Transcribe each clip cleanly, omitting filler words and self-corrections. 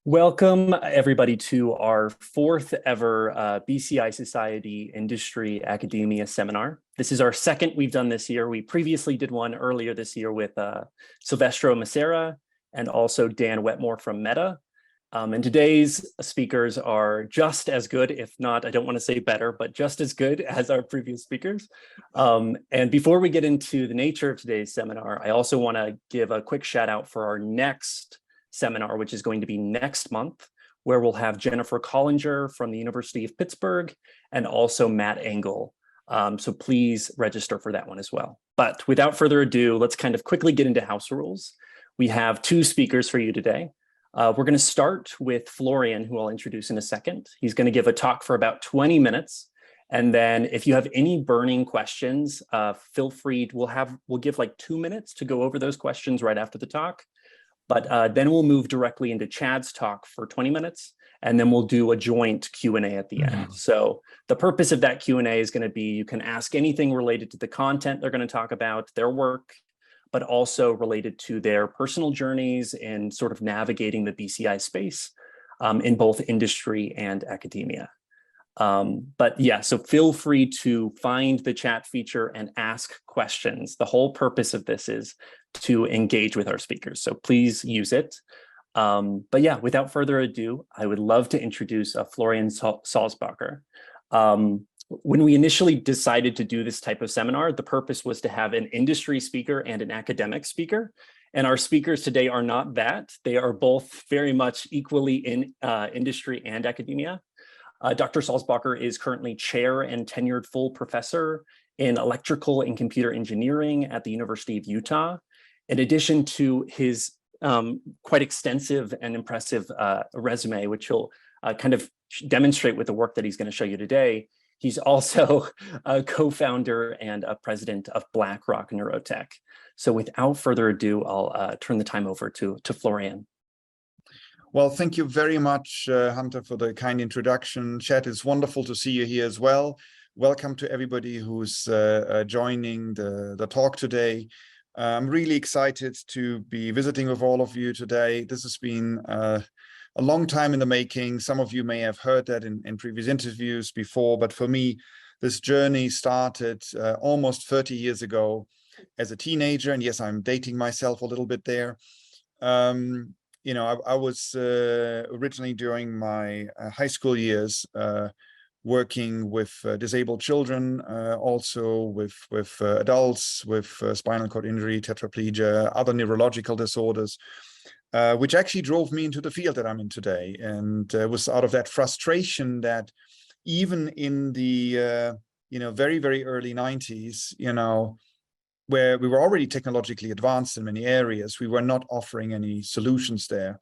Welcome, everybody, to our fourth ever BCI Society Industry Academia Seminar. This is our second we've done this year. We previously did one earlier this year with Silvestro Macera and also Dan Wetmore from Meta. And today's speakers are just as good, if not, I don't want to say better, but just as good as our previous speakers. And before we get into the nature of today's seminar, I also want to give a quick shout out for our next seminar, which is going to be next month, where we'll have Jennifer Collinger from the University of Pittsburgh and also Matt Engel. So please register for that one as well. But without further ado, let's kind of quickly get into house rules. We have two speakers for you today. We're going to start with Florian, who I'll introduce in a second. He's going to give a talk for about 20 minutes. And then if you have any burning questions, feel free, we'll give like 2 minutes to go over those questions right after the talk. But then we'll move directly into Chad's talk for 20 minutes, and then we'll do a joint Q&A at the end. So the purpose of that Q&A is going to be, you can ask anything related to the content they're going to talk about, their work, but also related to their personal journeys in sort of navigating the BCI space in both industry and academia. But yeah, so feel free to find the chat feature and ask questions. The whole purpose of this is to engage with our speakers, so please use it. But yeah, without further ado, I would love to introduce Florian Salzbacher. When we initially decided to do this type of seminar, the purpose was to have an industry speaker and an academic speaker. And our speakers today are not that. They are both very much equally in industry and academia. Dr. Salzbacher is currently chair and tenured full professor in electrical and computer engineering at the University of Utah. In addition to his quite extensive and impressive resume, which he'll kind of demonstrate with the work that he's going to show you today, he's also a co-founder and a president of BlackRock Neurotech. So without further ado, I'll turn the time over to Florian. Well, thank you very much, Hunter, for the kind introduction. Chad, it's wonderful to see you here as well. Welcome to everybody who's joining the talk today. I'm really excited to be visiting with all of you today. This has been a long time in the making. Some of you may have heard that in previous interviews before, but for me, this journey started almost 30 years ago as a teenager. And yes, I'm dating myself a little bit there. You know, I was originally during my high school years working with disabled children, also with adults with spinal cord injury, tetraplegia, other neurological disorders, which actually drove me into the field that I'm in today. And it was out of that frustration that even in the, very, very early 90s, where we were already technologically advanced in many areas, we were not offering any solutions there.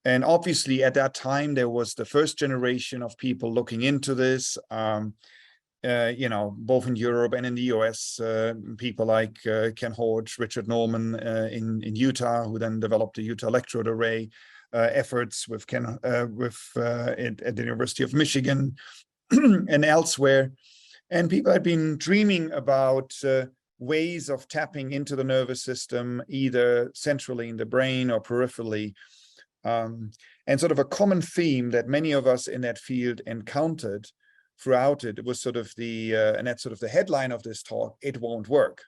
And obviously at that time, there was the first generation of people looking into this, both in Europe and in the US, people like Ken Hodge, Richard Norman in Utah, who then developed the Utah Electrode Array, efforts with at the University of Michigan and elsewhere. And people had been dreaming about ways of tapping into the nervous system, either centrally in the brain or peripherally. And sort of a common theme that many of us in that field encountered throughout it was sort of and that's sort of the headline of this talk, it won't work.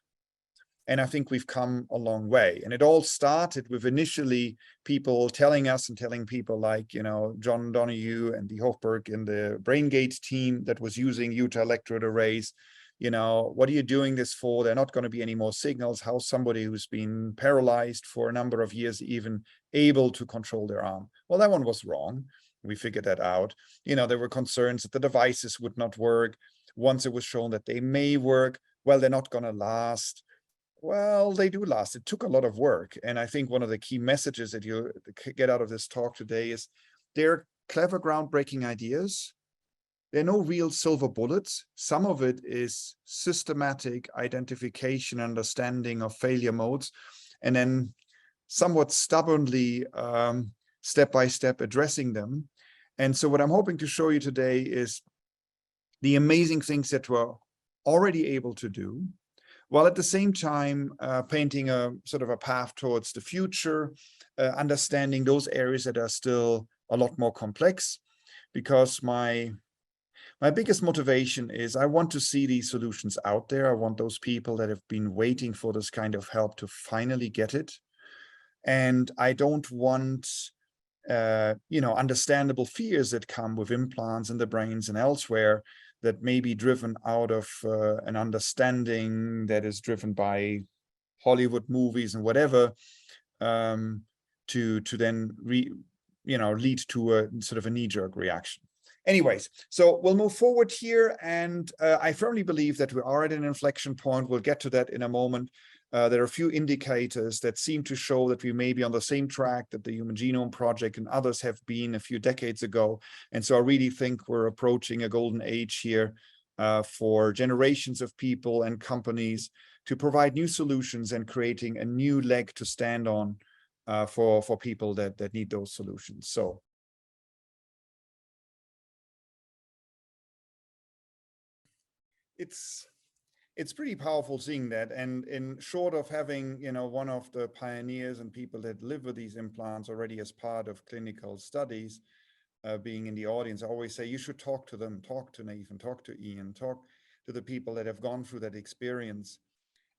And I think we've come a long way. And it all started with initially people telling us and telling people like, John Donohue and Dee Hochberg in the BrainGate team that was using Utah Electrode Arrays, what are you doing this for? There are not going to be any more signals. How's somebody who's been paralyzed for a number of years even able to control their arm? Well, that one was wrong. We figured that out. There were concerns that the devices would not work. Once it was shown that they may work, well, they're not going to last. Well, they do last. It took a lot of work. And I think one of the key messages that you get out of this talk today is they're clever, groundbreaking ideas. There are no real silver bullets. Some of it is systematic identification, understanding of failure modes, and then somewhat stubbornly, step by step addressing them. And so what I'm hoping to show you today is the amazing things that we're already able to do, while at the same time painting a sort of a path towards the future, understanding those areas that are still a lot more complex, because my biggest motivation is I want to see these solutions out there. I want those people that have been waiting for this kind of help to finally get it. And I don't want, understandable fears that come with implants in the brains and elsewhere that may be driven out of an understanding that is driven by Hollywood movies and whatever, to then lead to a sort of a knee-jerk reaction. Anyways, so we'll move forward here, and I firmly believe that we are at an inflection point. We'll get to that in a moment. There are a few indicators that seem to show that we may be on the same track that the Human Genome Project and others have been a few decades ago. And so I really think we're approaching a golden age here for generations of people and companies to provide new solutions and creating a new leg to stand on for people that need those solutions. So it's pretty powerful seeing that. And in short of having, one of the pioneers and people that live with these implants already as part of clinical studies, being in the audience, I always say you should talk to them, talk to Nathan, talk to Ian, talk to the people that have gone through that experience,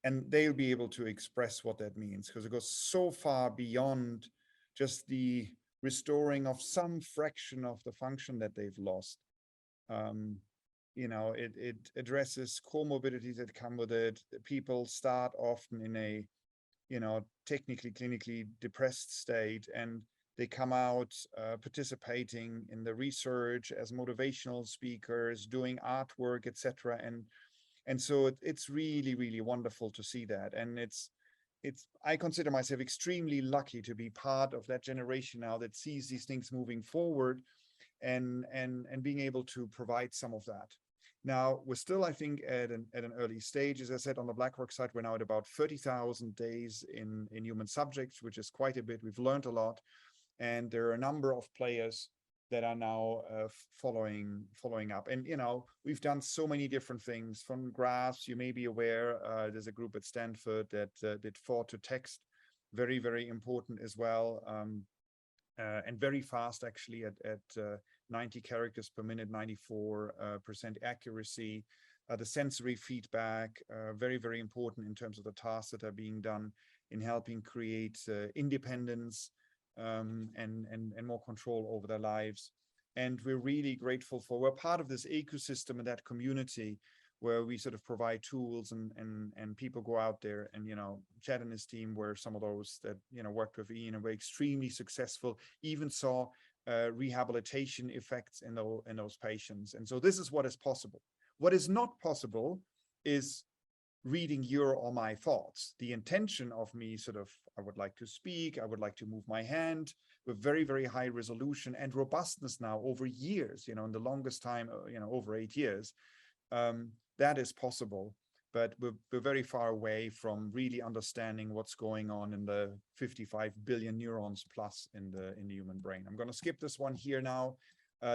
and they'll be able to express what that means, because it goes so far beyond just the restoring of some fraction of the function that they've lost. It addresses comorbidities that come with it. People start often in a, technically clinically depressed state, and they come out participating in the research as motivational speakers, doing artwork, etc. And so it's really, really wonderful to see that. And I consider myself extremely lucky to be part of that generation now that sees these things moving forward, and being able to provide some of that. Now, we're still, I think, at an early stage. As I said, on the Blackrock side, we're now at about 30,000 days in human subjects, which is quite a bit. We've learned a lot. And there are a number of players that are now following up. And, we've done so many different things from graphs. You may be aware, there's a group at Stanford that did forward to text, very, very important as well. And very fast, actually, at 90 characters per minute, 94% accuracy. The sensory feedback, very, very important in terms of the tasks that are being done in helping create independence and more control over their lives. And we're really grateful we're part of this ecosystem and that community where we sort of provide tools and people go out there, and, Chad and his team were some of those that, worked with Ian and were extremely successful, even saw rehabilitation effects in those patients. And so this is what is possible. What is not possible is reading your or my thoughts. The intention of me I would like to speak, I would like to move my hand with very, very high resolution and robustness now over years, in the longest time, over 8 years. That is possible, but we're very far away from really understanding what's going on in the 55 billion neurons plus in the human brain. I'm going to skip this one here now.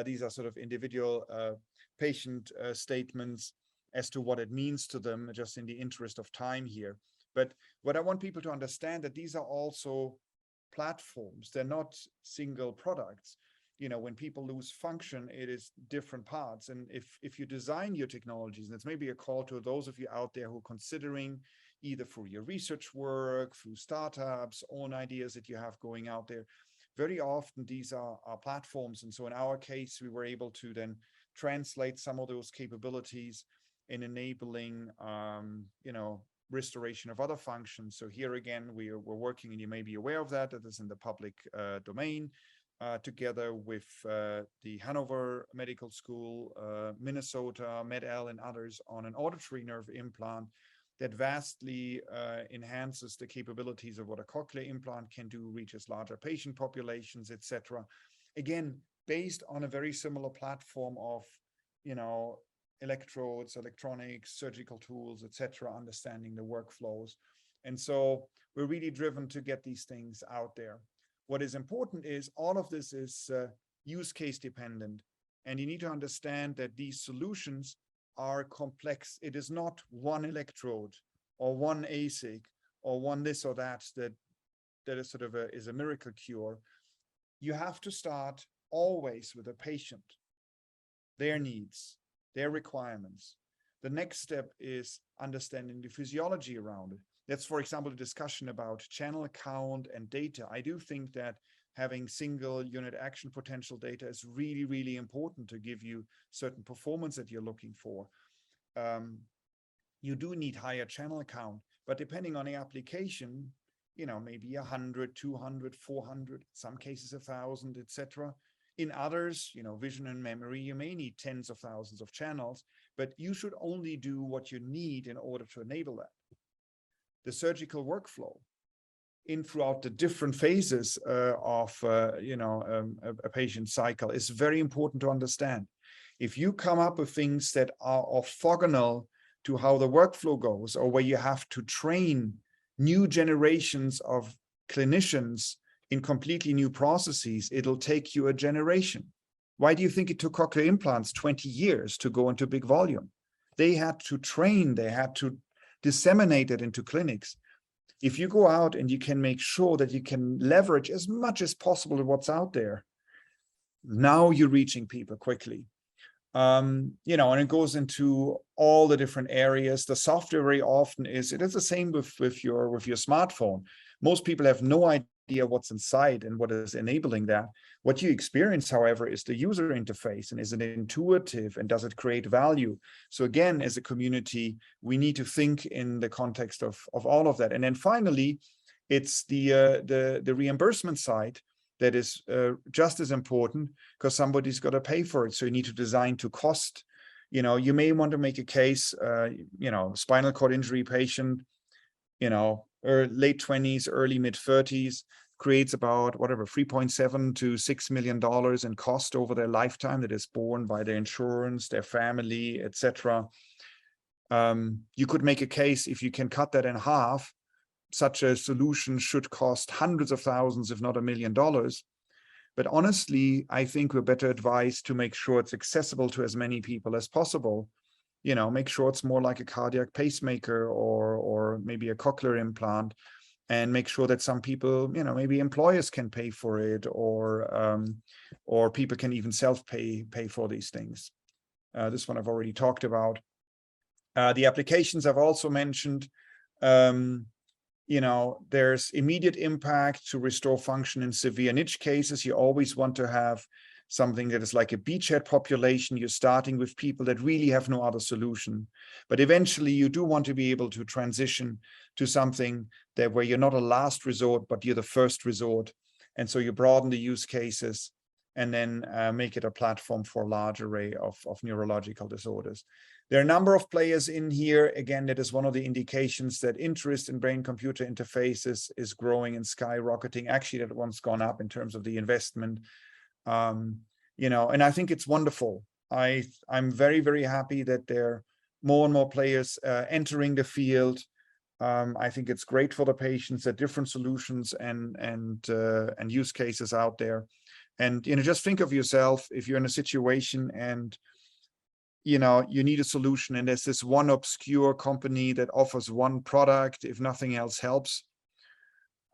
These are sort of individual patient statements as to what it means to them, just in the interest of time here. But what I want people to understand, that these are also platforms. They're not single products. When people lose function, it is different parts. And if you design your technologies, and it's maybe a call to those of you out there who are considering, either through your research work, through startups, own ideas that you have going out there, very often these are platforms. And so in our case, we were able to then translate some of those capabilities in enabling, restoration of other functions. So here again, we're working, and you may be aware of that is in the public domain, together with the Hanover Medical School, Minnesota, Med-El, and others, on an auditory nerve implant that vastly enhances the capabilities of what a cochlear implant can do, reaches larger patient populations, etc. Again, based on a very similar platform of, electrodes, electronics, surgical tools, etc., understanding the workflows. And so we're really driven to get these things out there. What is important is all of this is use case dependent, and you need to understand that these solutions are complex. It is not one electrode or one ASIC or one this or that is sort of is a miracle cure. You have to start always with the patient, their needs, their requirements. The next step is understanding the physiology around it. That's, for example, the discussion about channel count and data. I do think that having single unit action potential data is really, really important to give you certain performance that you're looking for. You do need higher channel count, but depending on the application, maybe 100, 200, 400, some cases 1,000, etc. In others, vision and memory, you may need tens of thousands of channels, but you should only do what you need in order to enable that. The surgical workflow throughout the different phases of a patient cycle is very important to understand. If you come up with things that are orthogonal to how the workflow goes, or where you have to train new generations of clinicians in completely new processes, it'll take you a generation. Why do you think it took cochlear implants 20 years to go into big volume? They had to train, they had to disseminate it into clinics. If you go out and you can make sure that you can leverage as much as possible of what's out there, now you're reaching people quickly. And it goes into all the different areas. The software very often it is the same with your smartphone. Most people have no idea what's inside and what is enabling that. What you experience, however, is the user interface, and is it intuitive, and does it create value? So again, as a community, we need to think in the context of all of that. And then finally, it's the reimbursement side that is just as important, because somebody's got to pay for it. So you need to design to cost. You may want to make a case, spinal cord injury patient, or late 20s, early mid 30s, creates about $3.7 to $6 million in cost over their lifetime that is borne by their insurance, their family, etc. You could make a case, if you can cut that in half, such a solution should cost hundreds of thousands, if not $1 million. But honestly, I think we're better advised to make sure it's accessible to as many people as possible. Make sure it's more like a cardiac pacemaker or maybe a cochlear implant, and make sure that some people, maybe employers can pay for it, or people can even self-pay for these things. This one I've already talked about. The applications I've also mentioned. There's immediate impact to restore function in severe niche cases. You always want to have something that is like a beachhead population. You're starting with people that really have no other solution. But eventually you do want to be able to transition to something where you're not a last resort, but you're the first resort. And so you broaden the use cases and then make it a platform for a large array of neurological disorders. There are a number of players in here. Again, that is one of the indications that interest in brain-computer interfaces is growing and skyrocketing. Actually, that one's gone up in terms of the investment. And I think it's wonderful. I'm very, very happy that there are more and more players entering the field. I think it's great for the patients, that different solutions and use cases out there. And just think of yourself, if you're in a situation and you need a solution, and there's this one obscure company that offers one product, if nothing else helps.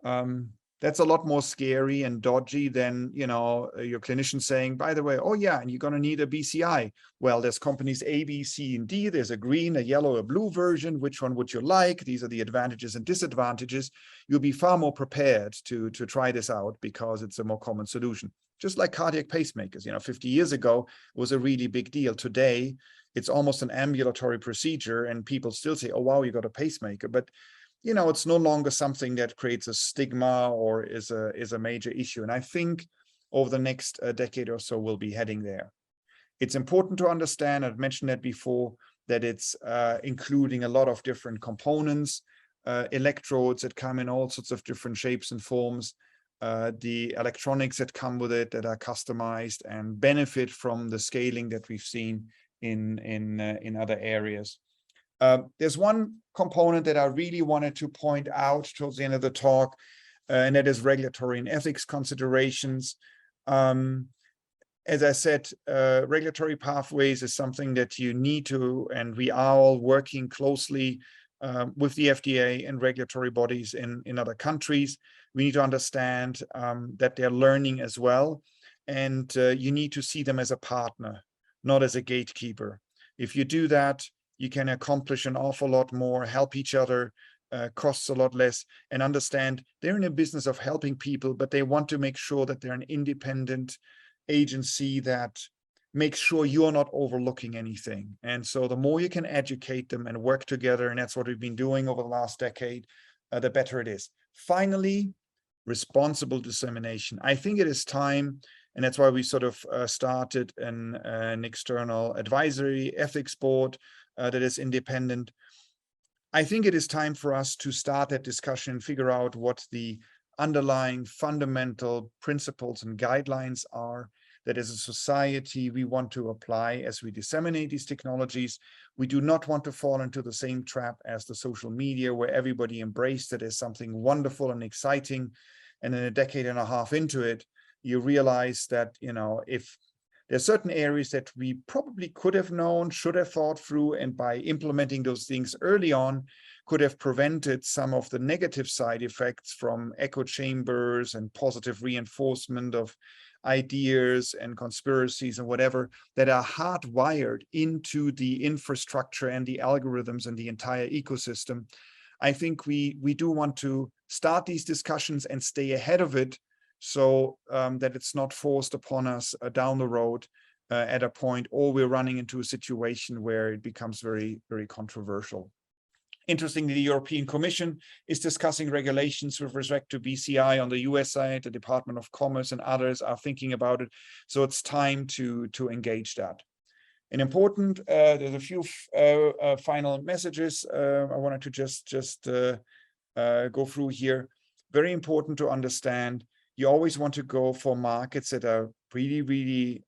That's a lot more scary and dodgy than, your clinician saying, by the way, oh yeah, and you're going to need a BCI. Well, there's companies A, B, C, and D. There's a green, a yellow, a blue version. Which one would you like? These are the advantages and disadvantages. You'll be far more prepared to try this out because it's a more common solution. Just like cardiac pacemakers, 50 years ago was a really big deal. Today, it's almost an ambulatory procedure, and people still say, oh, wow, you got a pacemaker. But it's no longer something that creates a stigma or is a major issue. And I think over the next decade or so, we'll be heading there. It's important to understand, I've mentioned that before, that it's including a lot of different components, electrodes that come in all sorts of different shapes and forms, the electronics that come with it that are customized and benefit from the scaling that we've seen in other areas. There's one component that I really wanted to point out towards the end of the talk, and that is regulatory and ethics considerations. As I said, regulatory pathways is something that you need to, and we are all working closely with the FDA and regulatory bodies in other countries. We need to understand that they're learning as well. and you need to see them as a partner, not as a gatekeeper. If you do that, you can accomplish an awful lot more, help each other, costs a lot less, and understand they're in a business of helping people, but they want to make sure that they're an independent agency that makes sure you're not overlooking anything. And so the more you can educate them and work together, and that's what we've been doing over the last decade, the better it is. Finally, responsible dissemination. I think it is time, and that's why we sort of started an external advisory ethics board that is independent. I think it is time for us to start that discussion and figure out what the underlying fundamental principles and guidelines are that as a society we want to apply as we disseminate these technologies. We do not want to fall into the same trap as the social media, where everybody embraced it as something wonderful and exciting. And then a decade and a half into it, you realize that, you know, if there's certain areas that we probably could have known, should have thought through, and by implementing those things early on, could have prevented some of the negative side effects from echo chambers and positive reinforcement of ideas and conspiracies and whatever that are hardwired into the infrastructure and the algorithms and the entire ecosystem. I think we do want to start these discussions and stay ahead of it, so that it's not forced upon us down the road at a point, or we're running into a situation where it becomes very, very controversial. Interestingly, the European Commission is discussing regulations with respect to BCI on the US side. The Department of Commerce and others are thinking about it. So it's time to engage that. And important, there's a few final messages I wanted to just go through here. Very important to understand, you always want to go for markets that are really, really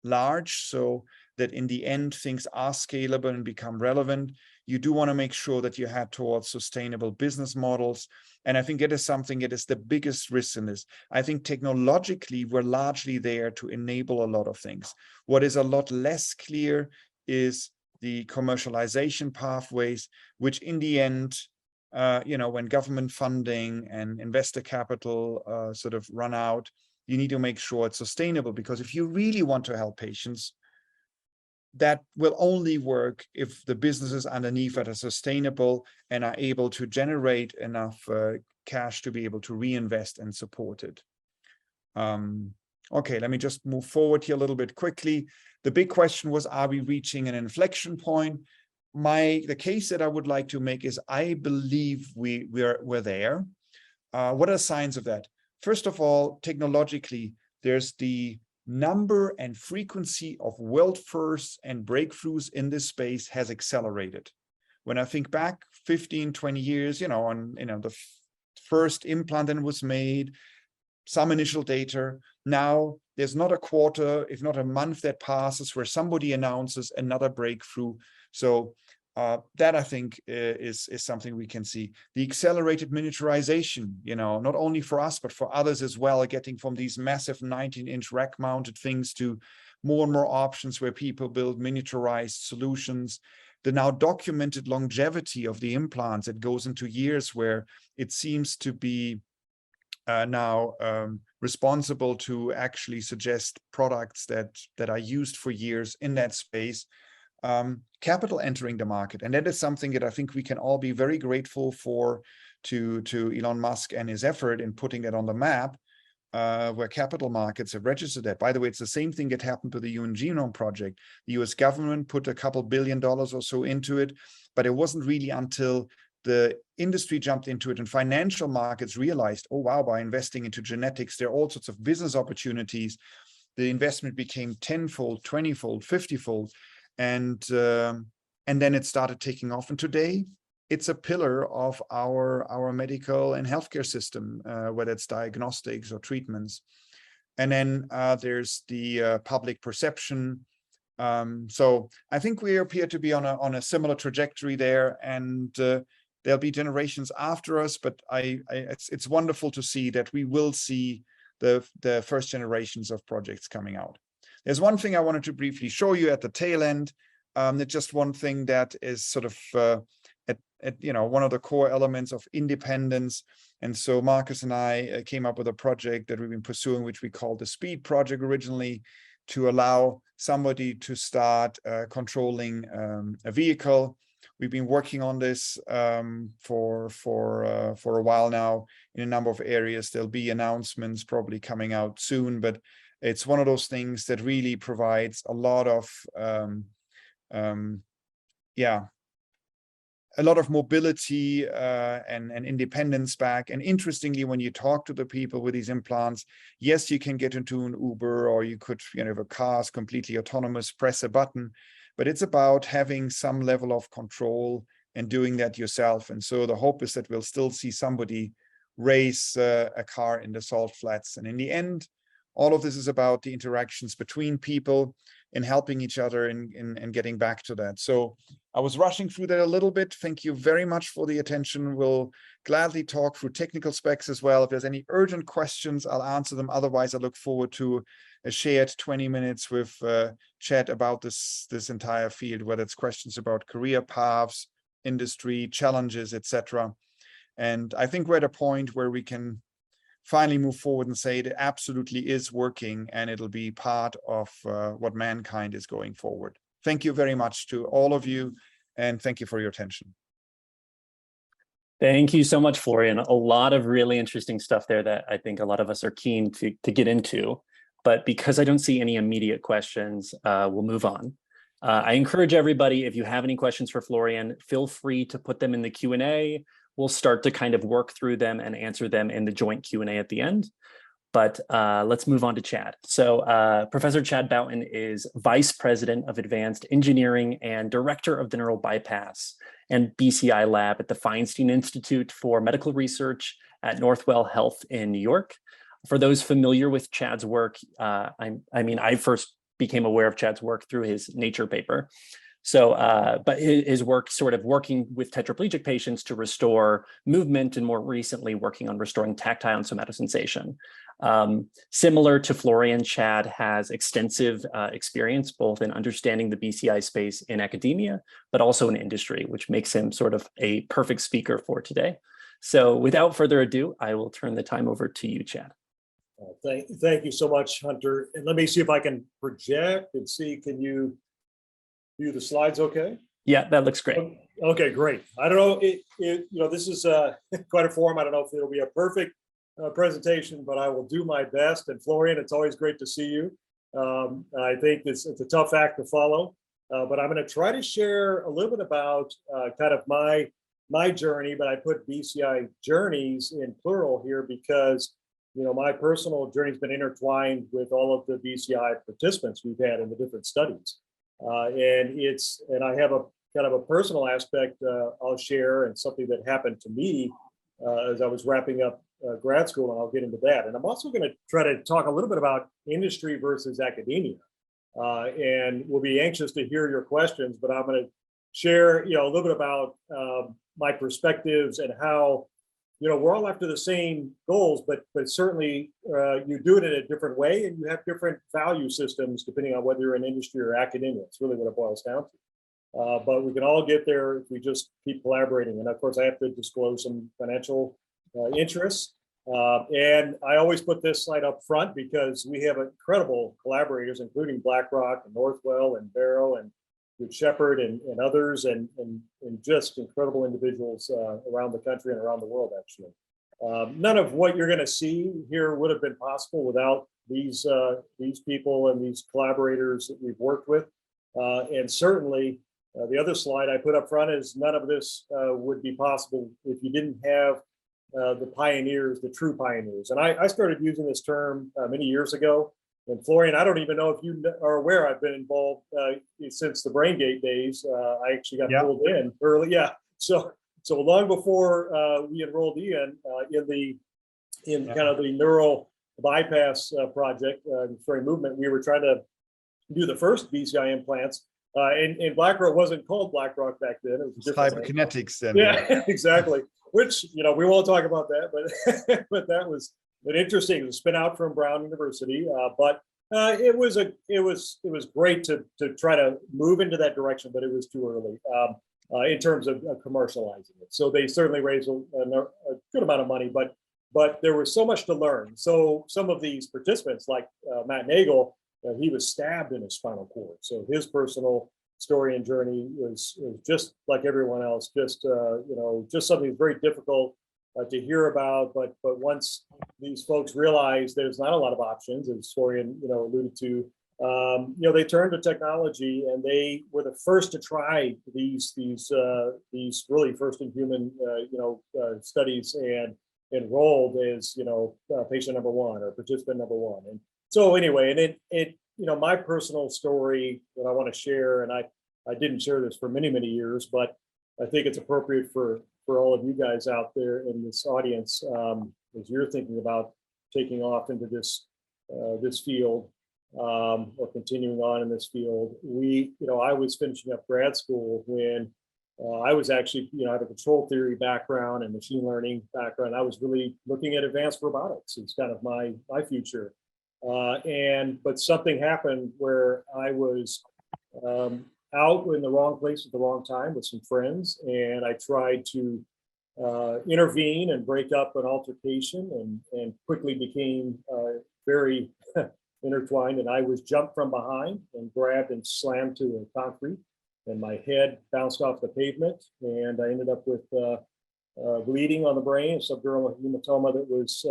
large, so that in the end things are scalable and become relevant. You do want to make sure that you head towards sustainable business models. And I think it is something that is the biggest risk in this. I think technologically, we're largely there to enable a lot of things. What is a lot less clear is the commercialization pathways, which in the end, you know, when government funding and investor capital sort of run out, you need to make sure it's sustainable, because if you really want to help patients, that will only work if the businesses underneath it are sustainable and are able to generate enough cash to be able to reinvest and support it. Okay, let me just move forward here a little bit quickly. The big question was, are we reaching an inflection point? The case that I would like to make is I believe we're there. What are signs of that? First of all, technologically, there's the number and frequency of world firsts and breakthroughs in this space has accelerated. When I think back 15, 20 years, you know, on, you know, the first implant that was made, some initial data. Now there's not a quarter, if not a month that passes where somebody announces another breakthrough. So that I think is something we can see. The accelerated miniaturization, you know, not only for us, but for others as well, getting from these massive 19-inch rack mounted things to more and more options where people build miniaturized solutions. The now documented longevity of the implants, it goes into years, where it seems to be now responsible to actually suggest products that are used for years in that space. Capital entering the market, and that is something that I think we can all be very grateful for to Elon Musk and his effort in putting that on the map, where capital markets have registered that. By the way, it's the same thing that happened to the Human Genome Project. The US government put a couple $2 billion or so into it, but it wasn't really until the industry jumped into it and financial markets realized, oh wow, by investing into genetics, there are all sorts of business opportunities. The investment became 10-fold, 20-fold, 50-fold. And then it started taking off. And today it's a pillar of our medical and healthcare system, whether it's diagnostics or treatments. And then there's the public perception. So I think we appear to be on a similar trajectory there, and there'll be generations after us. But it's wonderful to see that we will see the first generations of projects coming out. There's one thing I wanted to briefly show you at the tail end. Just one thing that is sort of one of the core elements of independence. And so Marcus and I came up with a project that we've been pursuing, which we called the Speed Project originally, to allow somebody to start controlling a vehicle. We've been working on this for a while now in a number of areas. There'll be announcements probably coming out soon, but it's one of those things that really provides a lot of a lot of mobility and independence back. And interestingly, when you talk to the people with these implants, yes, you can get into an Uber, or you could, if a car is completely autonomous, press a button, but it's about having some level of control and doing that yourself. And so the hope is that we'll still see somebody race a car in the salt flats. And in the end, all of this is about the interactions between people and helping each other and getting back to that. So I was rushing through that a little bit. Thank you very much for the attention. We'll gladly talk through technical specs as well. If there's any urgent questions, I'll answer them. Otherwise, I look forward to a shared 20 minutes with Chad about this entire field, whether it's questions about career paths, industry, challenges, etc. And I think we're at a point where we can finally move forward and say it absolutely is working, and it'll be part of what mankind is going forward. Thank you very much to all of you, and thank you for your attention. Thank you so much, Florian. A lot of really interesting stuff there that I think a lot of us are keen to get into. But because I don't see any immediate questions, we'll move on. I encourage everybody, if you have any questions for Florian, feel free to put them in the Q&A. We'll start to kind of work through them and answer them in the joint Q&A at the end. But let's move on to Chad. So Professor Chad Boughton is Vice President of Advanced Engineering and Director of the Neural Bypass and BCI Lab at the Feinstein Institute for Medical Research at Northwell Health in New York. For those familiar with Chad's work, I first became aware of Chad's work through his Nature paper. So, but his work sort of working with tetraplegic patients to restore movement, and more recently working on restoring tactile and somatosensation. Similar to Florian, Chad has extensive experience both in understanding the BCI space in academia, but also in industry, which makes him sort of a perfect speaker for today. So without further ado, I will turn the time over to you, Chad. Thank you so much, Hunter. And let me see if I can project and see, can you view the slides okay? Yeah, that looks great. Okay, great. I don't know, this is quite a form. I don't know if it'll be a perfect presentation, but I will do my best. And Florian, it's always great to see you. I think it's a tough act to follow, but I'm going to try to share a little bit about kind of my journey, but I put BCI journeys in plural here because my personal journey has been intertwined with all of the BCI participants we've had in the different studies. And I have a kind of a personal aspect I'll share, and something that happened to me as I was wrapping up grad school, and I'll get into that. And I'm also going to try to talk a little bit about industry versus academia. And we'll be anxious to hear your questions, but I'm going to share, a little bit about my perspectives and how, we're all after the same goals, but certainly you do it in a different way, and you have different value systems depending on whether you're in industry or academia. It's really what it boils down to. But we can all get there if we just keep collaborating. And of course, I have to disclose some financial interests. And I always put this slide up front because we have incredible collaborators, including BlackRock and Northwell and Barrow and Good Shepherd and others, and just incredible individuals around the country and around the world, actually. None of what you're going to see here would have been possible without these people and these collaborators that we've worked with. And certainly, the other slide I put up front is none of this would be possible if you didn't have the pioneers, the true pioneers. And I started using this term many years ago. And Florian, I don't even know if you are aware, I've been involved since the BrainGate days. I actually got pulled in early. Yeah. So long before we enrolled Ian in kind of the neural bypass project, restoring movement, we were trying to do the first BCI implants. And BlackRock wasn't called BlackRock back then. It was Cyberkinetics then. Yeah, exactly. Which, we won't talk about that, but that was interesting. It was spin out from Brown University, but it was great to try to move into that direction, but it was too early. in terms of commercializing it. So they certainly raised a good amount of money, but there was so much to learn. So some of these participants, like Matt Nagel, he was stabbed in his spinal cord. So his personal story and journey was just like everyone else, just just something very difficult to hear about. But once these folks realized there's not a lot of options, as Florian alluded to, they turned to technology, and they were the first to try these really first in human studies, and enrolled as patient number one or participant number one. And so anyway, and it my personal story that I want to share, and I didn't share this for many years, but I think it's appropriate for all of you guys out there in this audience, as you're thinking about taking off into this field, or continuing on in this field. I was finishing up grad school when I was actually, I have a control theory background and machine learning background. I was really looking at advanced robotics. It's kind of my future. But something happened where I was out in the wrong place at the wrong time with some friends, and I tried to intervene and break up an altercation, and quickly became very intertwined, and I was jumped from behind and grabbed and slammed to the concrete, and my head bounced off the pavement, and I ended up with bleeding on the brain, subdural hematoma that was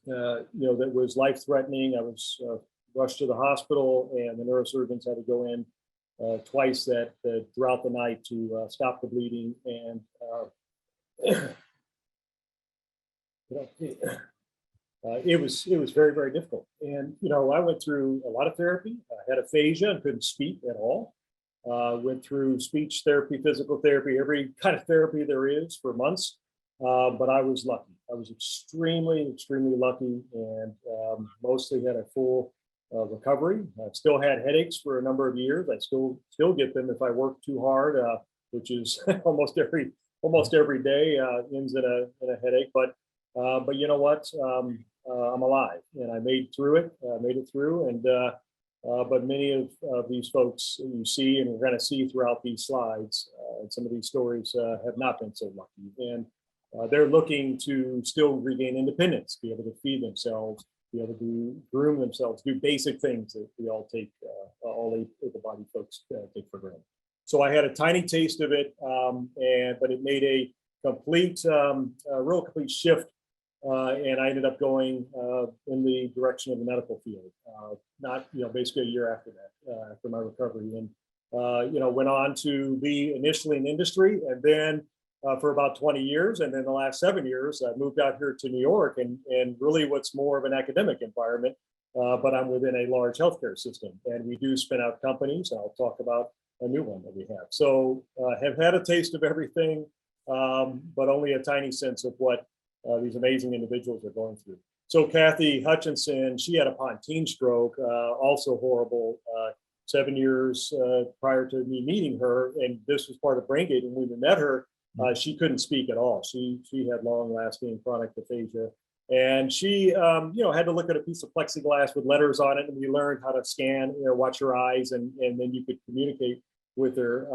that was life-threatening. I was rushed to the hospital, and the neurosurgeons had to go in twice throughout the night to stop the bleeding. And it was very difficult. And I went through a lot of therapy. I had aphasia and couldn't speak at all. Went through speech therapy, physical therapy, every kind of therapy there is for months. But I was lucky. I was extremely lucky, and mostly had a full recovery. I still had headaches for a number of years. I still get them if I work too hard, which is almost every day ends in a headache. But you know what? I'm alive, and I made through it. Made it through, and but many of these folks you see, and we're going to see throughout these slides, and some of these stories have not been so lucky, and they're looking to still regain independence, be able to feed themselves, be able to groom themselves, do basic things that we all take, all able-bodied folks take for granted. So I had a tiny taste of it, but it made a real complete shift, and I ended up going in the direction of the medical field. Not basically a year after that, after my recovery, and went on to be initially in industry, and then for about 20 years. And then the last 7 years, I moved out here to New York, and really what's more of an academic environment, but I'm within a large healthcare system, and we do spin out companies. I'll talk about a new one that we have. So have had a taste of everything, but only a tiny sense of what these amazing individuals are going through. So Kathy Hutchinson, she had a pontine stroke, also horrible, 7 years prior to me meeting her. And this was part of BrainGate. And when we met her, she couldn't speak at all. She had long-lasting chronic aphasia, and she had to look at a piece of plexiglass with letters on it, and we learned how to scan, watch her eyes, and then you could communicate with her.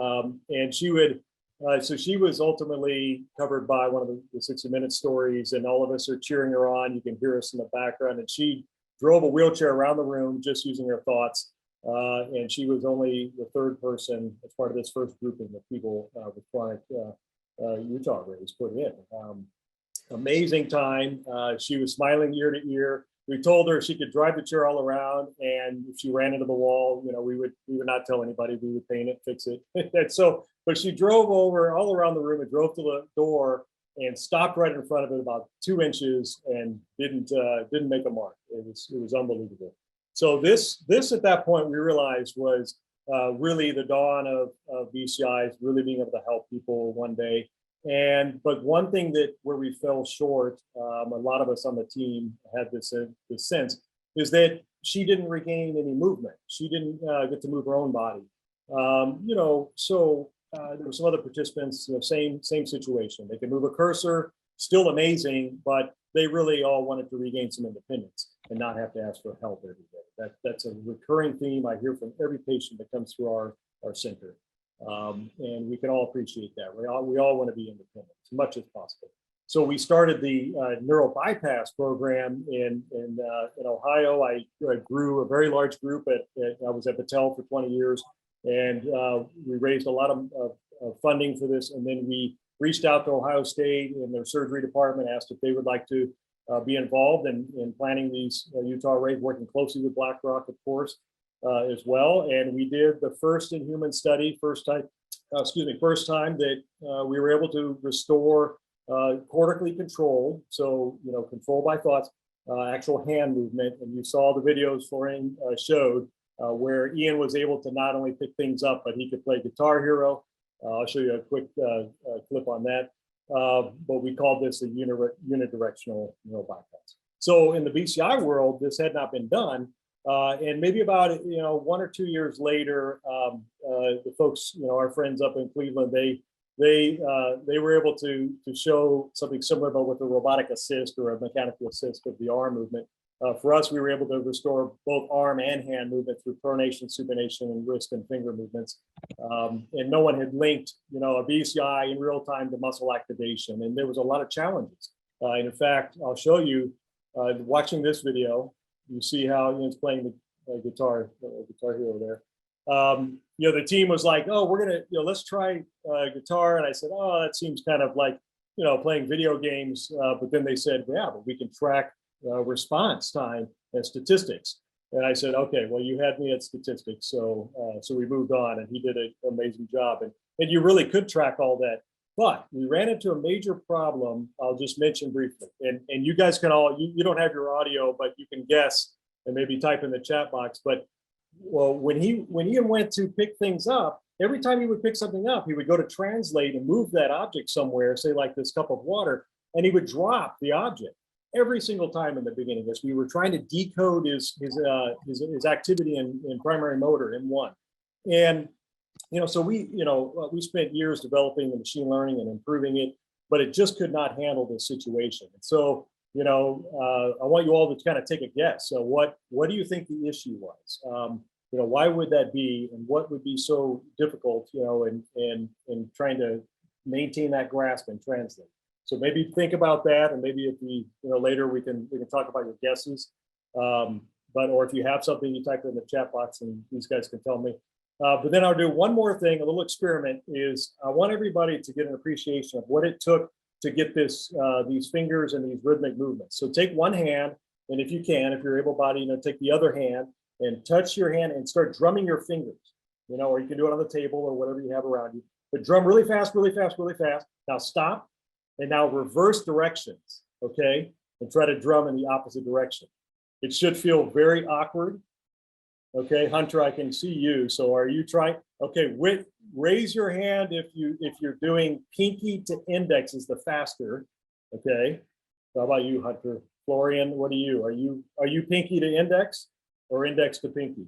And she would, so she was ultimately covered by one of the 60 Minutes stories, and all of us are cheering her on. You can hear us in the background, and she drove a wheelchair around the room just using her thoughts. And she was only the third person as part of this first grouping of people with chronic Utah rays put in. Amazing time. She was smiling ear to ear. We told her she could drive the chair all around, and if she ran into the wall, we would not tell anybody. We would paint it, fix it. And so, but she drove over all around the room and drove to the door and stopped right in front of it about 2 inches and didn't make a mark. It was unbelievable. So this at that point we realized was really the dawn of BCIs really being able to help people one day. But one thing where we fell short, a lot of us on the team had this sense, is that she didn't regain any movement. She didn't get to move her own body. So there were some other participants, same situation. They could move a cursor, still amazing, but they really all wanted to regain some independence and not have to ask for help every day. That's a recurring theme I hear from every patient that comes through our center. And we can all appreciate that. We all want to be independent as much as possible. So we started the neural bypass program in Ohio. I grew a very large group I was at Battelle for 20 years, and we raised a lot of funding for this. And then we reached out to Ohio State and their surgery department, asked if they would like to be involved in planning these Utah arrays, working closely with Blackrock, of course, as well. And we did the first in human study, first time that we were able to restore cortically controlled, so controlled by thoughts, actual hand movement. And you saw the videos Florian showed where Ian was able to not only pick things up, but he could play Guitar Hero. I'll show you a quick clip on that. But we called this a unidirectional neural bypass. So in the BCI world, this had not been done. And maybe about 1 or 2 years later, the folks, our friends up in Cleveland, they were able to show something similar about with a robotic assist or a mechanical assist of the arm movement. For us, we were able to restore both arm and hand movement through pronation, supination, and wrist and finger movements. And no one had linked, a BCI in real time to muscle activation. And there was a lot of challenges. And in fact, I'll show you, watching this video, you see how Ian's playing the guitar hero there. The team was like, oh, we're gonna, let's try guitar. And I said, oh, that seems kind of like, playing video games. But then they said, yeah, but we can track response time and statistics. And I said, okay, well, you had me at statistics. So we moved on, and he did an amazing job. And you really could track all that. But we ran into a major problem. I'll just mention briefly. And you guys can all, you don't have your audio, but you can guess and maybe type in the chat box. But well, when Ian went to pick things up, every time he would pick something up, he would go to translate and move that object somewhere, say like this cup of water, and he would drop the object every single time in the beginning, as we were trying to decode his activity in primary motor M1. And so we spent years developing the machine learning and improving it, but it just could not handle this situation. And so I want you all to kind of take a guess. So what do you think the issue was? Why would that be, and what would be so difficult, in trying to maintain that grasp and translate? So maybe think about that, and maybe if we, later we can talk about your guesses. Or if you have something, you type it in the chat box, and these guys can tell me. But then I'll do one more thing, a little experiment. Is I want everybody to get an appreciation of what it took to get these fingers and these rhythmic movements. So take one hand, and if you can, if you're able-bodied, take the other hand and touch your hand and start drumming your fingers. Or you can do it on the table or whatever you have around you. But drum really fast, really fast, really fast. Now stop, and now reverse directions, okay? And try to drum in the opposite direction. It should feel very awkward. Okay, Hunter, I can see you. So are you trying? Okay, raise your hand if you're doing pinky to index is the faster. Okay, how about you, Hunter? Florian, what are you? Are you pinky to index or index to pinky?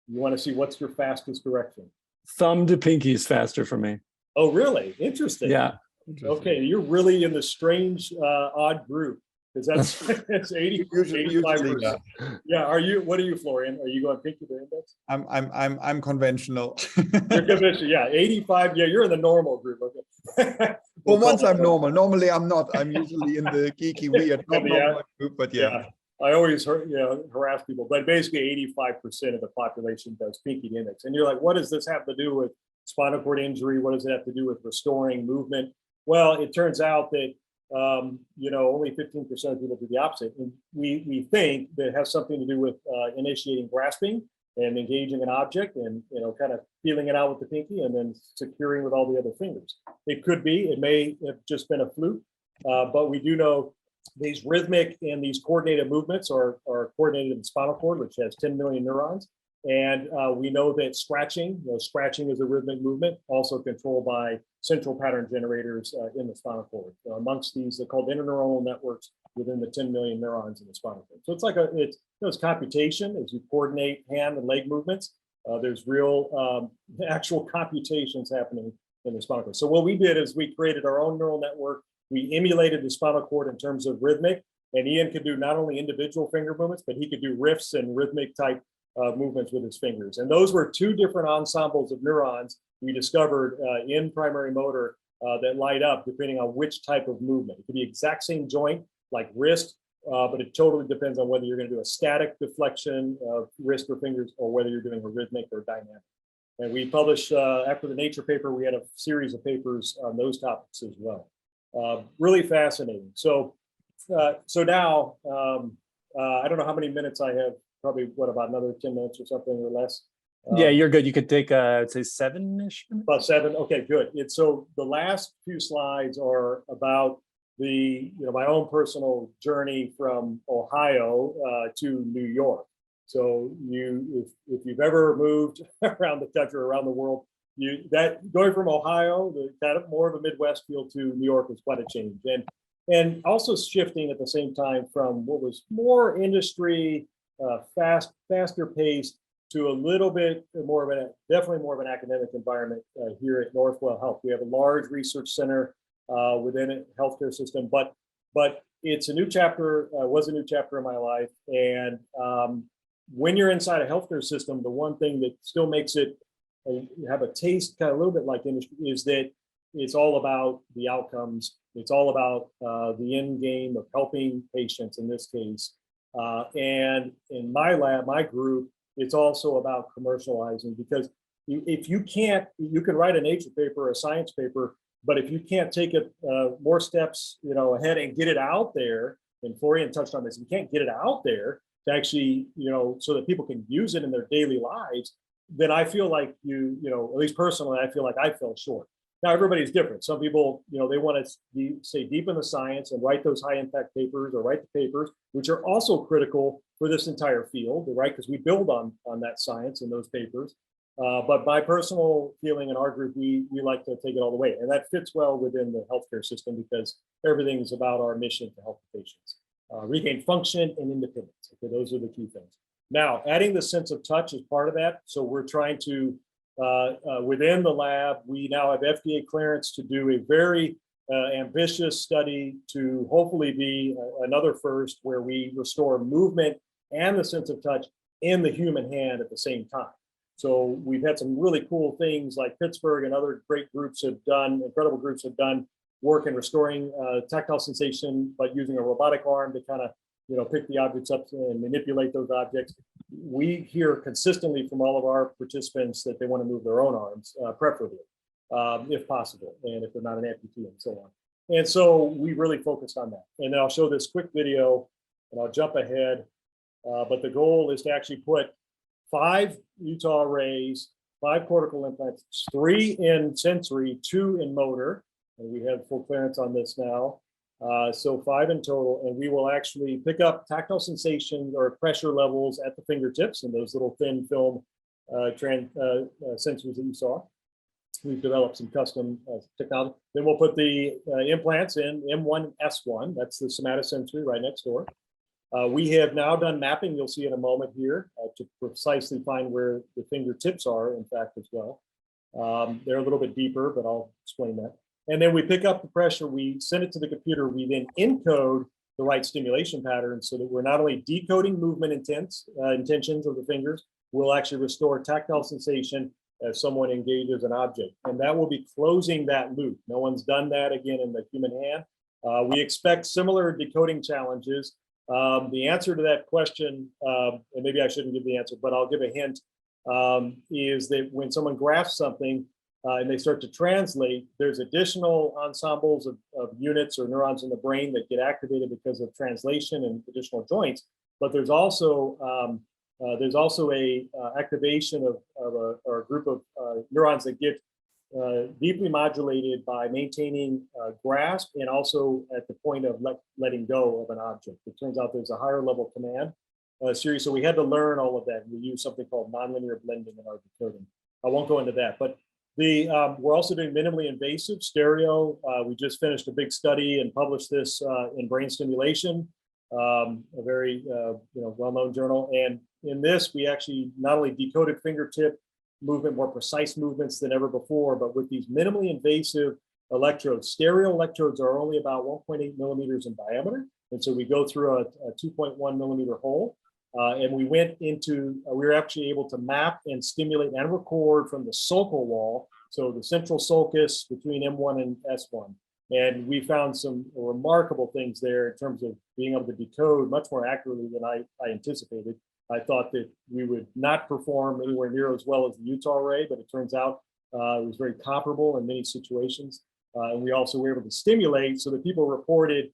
You want to see what's your fastest direction? Thumb to pinky is faster for me. Oh, really? Interesting. Yeah. Okay, you're really in the strange, odd group. Because that's 85%. Yeah. What are you, Florian? Are you going pinky to index? I'm conventional. You're conventional, yeah. 85. Yeah, you're in the normal group. Okay. Well, once I'm normal. Normally I'm not. I'm usually in the geeky weird not normal group. But yeah. I always harass people, but basically 85% of the population does pinky to index. And you're like, what does this have to do with spinal cord injury? What does it have to do with restoring movement? Well, it turns out that only 15% of people do the opposite. And we think that it has something to do with initiating grasping and engaging an object and, kind of feeling it out with the pinky and then securing with all the other fingers. It could be, it may have just been a fluke, but we do know these rhythmic and these coordinated movements are coordinated in the spinal cord, which has 10 million neurons. And we know that scratching is a rhythmic movement, also controlled by central pattern generators in the spinal cord. Amongst these, they're called interneuronal networks within the 10 million neurons in the spinal cord. So it's like it's computation as you coordinate hand and leg movements. There's real actual computations happening in the spinal cord. So what we did is we created our own neural network. We emulated the spinal cord in terms of rhythmic, and Ian could do not only individual finger movements, but he could do riffs and rhythmic type movements with his fingers. And those were two different ensembles of neurons we discovered in primary motor that light up depending on which type of movement. It could be exact same joint like wrist, but it totally depends on whether you're going to do a static deflection of wrist or fingers or whether you're doing a rhythmic or dynamic. And we published, after the Nature paper, we had a series of papers on those topics as well. Really fascinating. So now, I don't know how many minutes I have, probably what, about another 10 minutes or something or less. Yeah, you're good. You could take, I'd say 7-ish minutes. About 7. Okay, good. And so the last few slides are about my own personal journey from Ohio to New York. So if you've ever moved around the country, around the world, going from Ohio, the kind of more of a Midwest feel, to New York is quite a change. And also shifting at the same time from what was more industry, faster paced, to a little bit more of definitely more of an academic environment here at Northwell Health. We have a large research center within a healthcare system, but it's a new chapter, was a new chapter in my life. And when you're inside a healthcare system, the one thing that still makes it have a taste kind of a little bit like industry is that it's all about the outcomes. It's all about the end game of helping patients in this case. And in my lab, my group, it's also about commercializing, because if you can't, you can write a Nature paper, a science paper, but if you can't take it more steps, ahead and get it out there, and Florian touched on this, you can't get it out there to actually, so that people can use it in their daily lives, then I feel like at least personally, I feel like I fell short. Now, everybody's different. Some people, they want to stay deep in the science and write those high impact papers or write the papers, which are also critical for this entire field, right? Because we build on that science in those papers. But my personal feeling in our group, we like to take it all the way. And that fits well within the healthcare system, because everything is about our mission to help the patients regain function and independence. Okay, those are the key things. Now, adding the sense of touch is part of that. So we're trying to, within the lab, we now have FDA clearance to do a very ambitious study to hopefully be another first, where we restore movement and the sense of touch in the human hand at the same time. So we've had some really cool things like Pittsburgh and other great groups have done, incredible groups have done work in restoring tactile sensation, but using a robotic arm to kind of, pick the objects up and manipulate those objects. We hear consistently from all of our participants that they want to move their own arms, preferably, if possible, and if they're not an amputee and so on. And so we really focused on that. And then I'll show this quick video, and I'll jump ahead. But the goal is to actually put 5 Utah arrays, 5 cortical implants, 3 in sensory, 2 in motor. And we have full clearance on this now. So 5 in total, and we will actually pick up tactile sensation or pressure levels at the fingertips and those little thin film sensors that you saw. We've developed some custom technology. Then we'll put the implants in M1, S1. That's the somatosensory right next door. We have now done mapping, you'll see in a moment here, to precisely find where the fingertips are, in fact, as well. They're a little bit deeper, but I'll explain that. And then we pick up the pressure, we send it to the computer, we then encode the right stimulation patterns so that we're not only decoding movement intentions of the fingers, we'll actually restore tactile sensation as someone engages an object. And that will be closing that loop. No one's done that again in the human hand. We expect similar decoding challenges. The answer to that question, and maybe I shouldn't give the answer, but I'll give a hint, is that when someone grasps something, and they start to translate, there's additional ensembles of units or neurons in the brain that get activated because of translation and additional joints. But there's also a activation of a group of neurons that get deeply modulated by maintaining grasp and also at the point of letting go of an object. It turns out there's a higher level command series. So we had to learn all of that. We use something called nonlinear blending in our decoding. I won't go into that, but we're also doing minimally invasive stereo. We just finished a big study and published this in Brain Stimulation, a very well-known journal. And in this, we actually not only decoded fingertip movement, more precise movements than ever before, but with these minimally invasive electrodes. Stereo electrodes are only about 1.8 millimeters in diameter. And so we go through a 2.1 millimeter hole. And we went into, we were actually able to map and stimulate and record from the sulcal wall, so the central sulcus between M1 and S1. And we found some remarkable things there in terms of being able to decode much more accurately than I anticipated. I thought that we would not perform anywhere near as well as the Utah array, but it turns out it was very comparable in many situations. And we also were able to stimulate so that people reported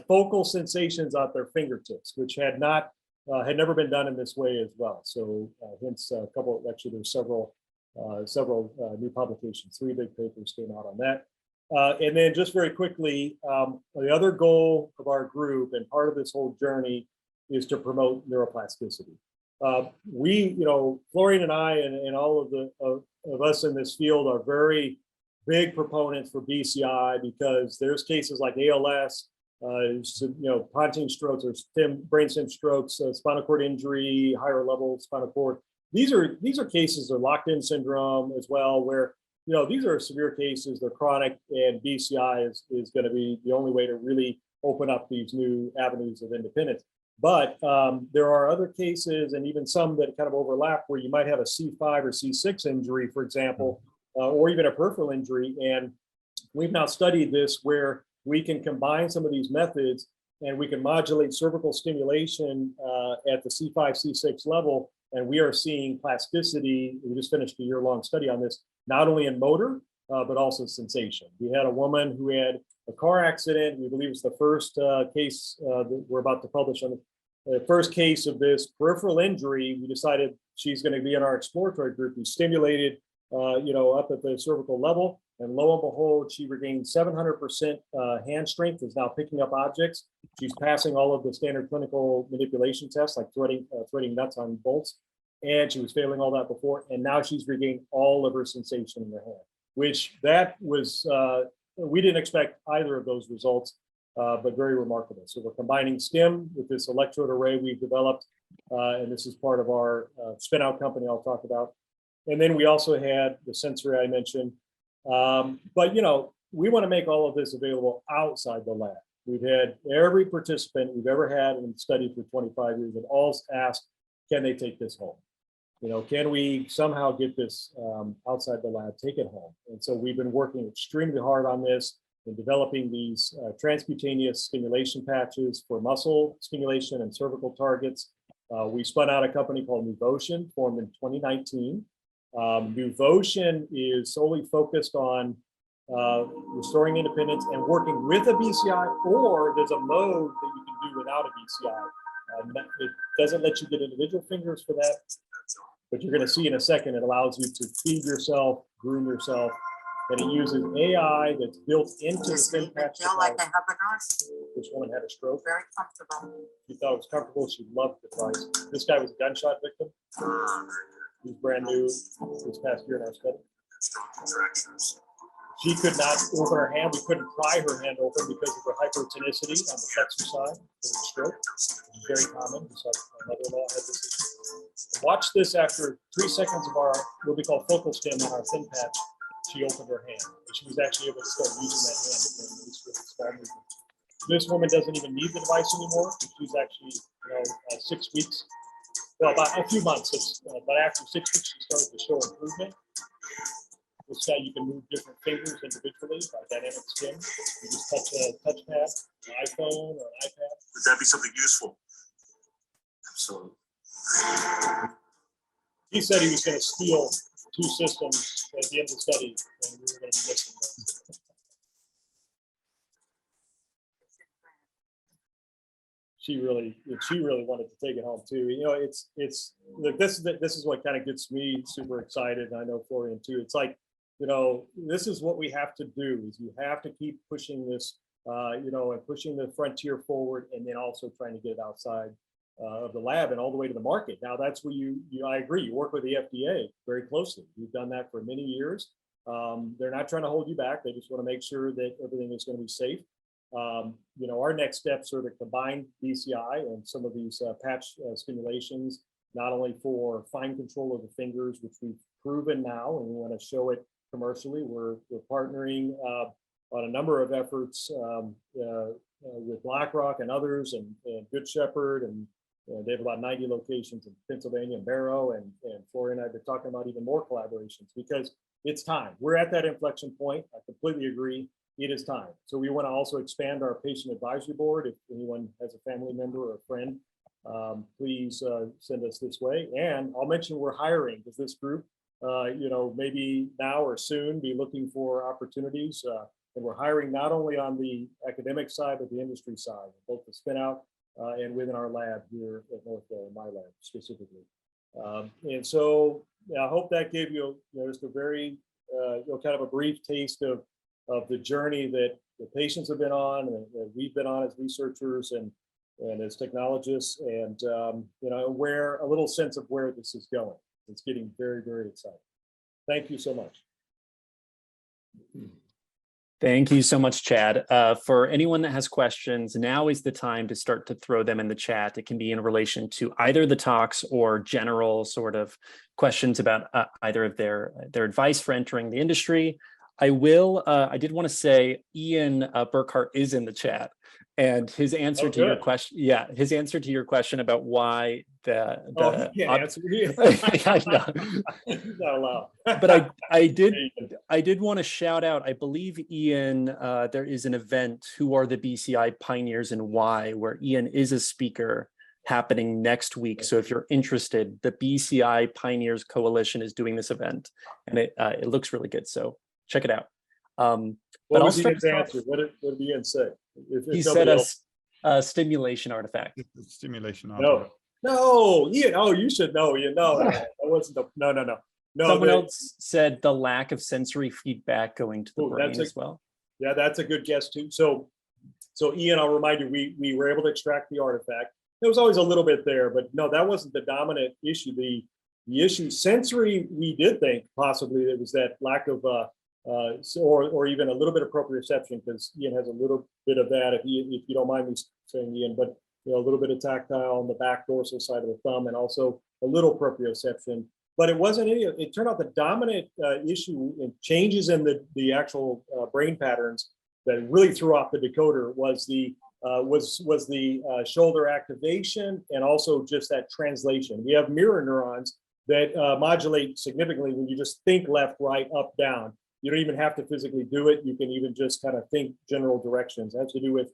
focal sensations at their fingertips, which had never been done in this way as well. So hence a couple, actually there's several new publications, 3 big papers came out on that. And then just very quickly, the other goal of our group and part of this whole journey is to promote neuroplasticity. Florian and I and all of us in this field are very big proponents for BCI because there's cases like ALS, pontine strokes or brainstem strokes, spinal cord injury, higher level spinal cord. These are cases of locked-in syndrome as well, where these are severe cases, they're chronic, and BCI is going to be the only way to really open up these new avenues of independence. But there are other cases, and even some that kind of overlap, where you might have a C5 or C6 injury, for example, or even a peripheral injury. And we've now studied this where we can combine some of these methods and we can modulate cervical stimulation at the C5, C6 level. And we are seeing plasticity. We just finished a year-long study on this, not only in motor, but also sensation. We had a woman who had a car accident. We believe it's the first case that we're about to publish on the first case of this peripheral injury. We decided she's going to be in our exploratory group. We stimulated, up at the cervical level, and lo and behold, she regained 700% hand strength, is now picking up objects. She's passing all of the standard clinical manipulation tests, like threading nuts on bolts, and she was failing all that before, and now she's regained all of her sensation in her hand, which that was, we didn't expect either of those results, but very remarkable. So we're combining STIM with this electrode array we've developed, and this is part of our spin-out company I'll talk about. And then we also had the sensory I mentioned. But we want to make all of this available outside the lab. We've had every participant we've ever had in the study for 25 years and all asked, can they take this home? Can we somehow get this outside the lab, take it home? And so we've been working extremely hard on this and developing these transcutaneous stimulation patches for muscle stimulation and cervical targets. We spun out a company called Nuvotion, formed in 2019. Nuvotion is solely focused on restoring independence and working with a BCI, or there's a mode that you can do without a BCI. It doesn't let you get individual fingers for that, but you're going to see in a second, it allows you to feed yourself, groom yourself, and it uses AI that's built into the thin patch. Like I have a nurse. This woman had a stroke. Very comfortable. She thought it was comfortable. She loved the device. This guy was a gunshot victim. He's brand new this past year in our study. She could not open her hand. We couldn't pry her hand open because of her hypertonicity on the flexor side of the stroke, which is very common. So my mother-in-law had this issue. Watch this after 3 seconds of our, what we call focal stim on our thin patch. She opened her hand. And she was actually able to start using that hand again, at least with small movement. This woman doesn't even need the device anymore. She's actually, 6 weeks. Well, about a few months, but after 6 weeks, she started to show improvement. This guy, you can move different fingers individually by dynamic stim. You just touch a touchpad, an iPhone or an iPad. Would that be something useful? Absolutely. He said he was going to steal 2 systems at the end of the study, and we were going to be missing them. She really wanted to take it home too. It's like this is what kind of gets me super excited. And I know Florian too. It's like, this is what we have to do, is you have to keep pushing this, and pushing the frontier forward, and then also trying to get it outside of the lab and all the way to the market. Now that's where I agree, you work with the FDA very closely. You've done that for many years. They're not trying to hold you back. They just want to make sure that everything is going to be safe. Our next steps are to combine BCI and some of these patch stimulations, not only for fine control of the fingers, which we've proven now, and we want to show it commercially. We're partnering on a number of efforts with BlackRock and others, and Good Shepherd, and they have about 90 locations in Pennsylvania and Barrow, and Florian and I have been talking about even more collaborations because it's time. We're at that inflection point. I completely agree. It is time. So we want to also expand our patient advisory board. If anyone has a family member or a friend, please send us this way. And I'll mention we're hiring because this group, maybe now or soon be looking for opportunities. And we're hiring not only on the academic side, but the industry side, both the spin out and within our lab here at Northwell, my lab specifically. And so I hope that gave you, just a very, kind of a brief taste of the journey that the patients have been on and that we've been on as researchers and as technologists, and where a little sense of where this is going. It's getting very, very exciting. Thank you so much. Thank you so much, Chad. For anyone that has questions, now is the time to start to throw them in the chat. It can be in relation to either the talks or general sort of questions about either of their advice for entering the industry. I did want to say Ian Burkhart is in the chat, and his answer to your question, his answer to your question about why Not allowed. But I did want to shout out, I believe Ian, there is an event, Who Are the BCI Pioneers and Why, where Ian is a speaker, happening next week. So if you're interested, the BCI Pioneers Coalition is doing this event, and it looks really good. So check it out. What was Ian's answer? What did Ian say? He said a stimulation artifact. Stimulation artifact. No, Ian. Oh, you should know, Ian. No, that wasn't no. Someone else said the lack of sensory feedback going to the brain as well. Yeah, that's a good guess too. So Ian, I'll remind you, we were able to extract the artifact. There was always a little bit there, but no, that wasn't the dominant issue. The issue sensory, we did think possibly it was that lack of or even a little bit of proprioception, because Ian has a little bit of that, if you don't mind me saying, Ian, but a little bit of tactile on the back dorsal side of the thumb, and also a little proprioception. But it wasn't any. It turned out the dominant issue in changes in the actual brain patterns that really threw off the decoder was the shoulder activation, and also just that translation. We have mirror neurons that modulate significantly when you just think left, right, up, down. You don't even have to physically do it. You can even just kind of think general directions. It has to do with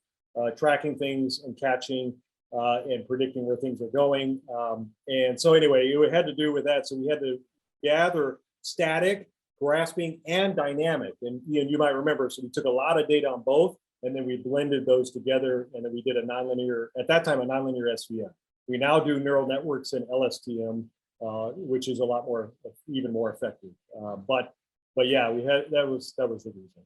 tracking things and catching and predicting where things are going. And so anyway, it had to do with that. So we had to gather static, grasping, and dynamic. And Ian, you might remember, so we took a lot of data on both, and then we blended those together, and then we did a nonlinear, at that time, a nonlinear SVM. We now do neural networks in LSTM, which is a lot more, even more effective. But yeah, we had that was the reason.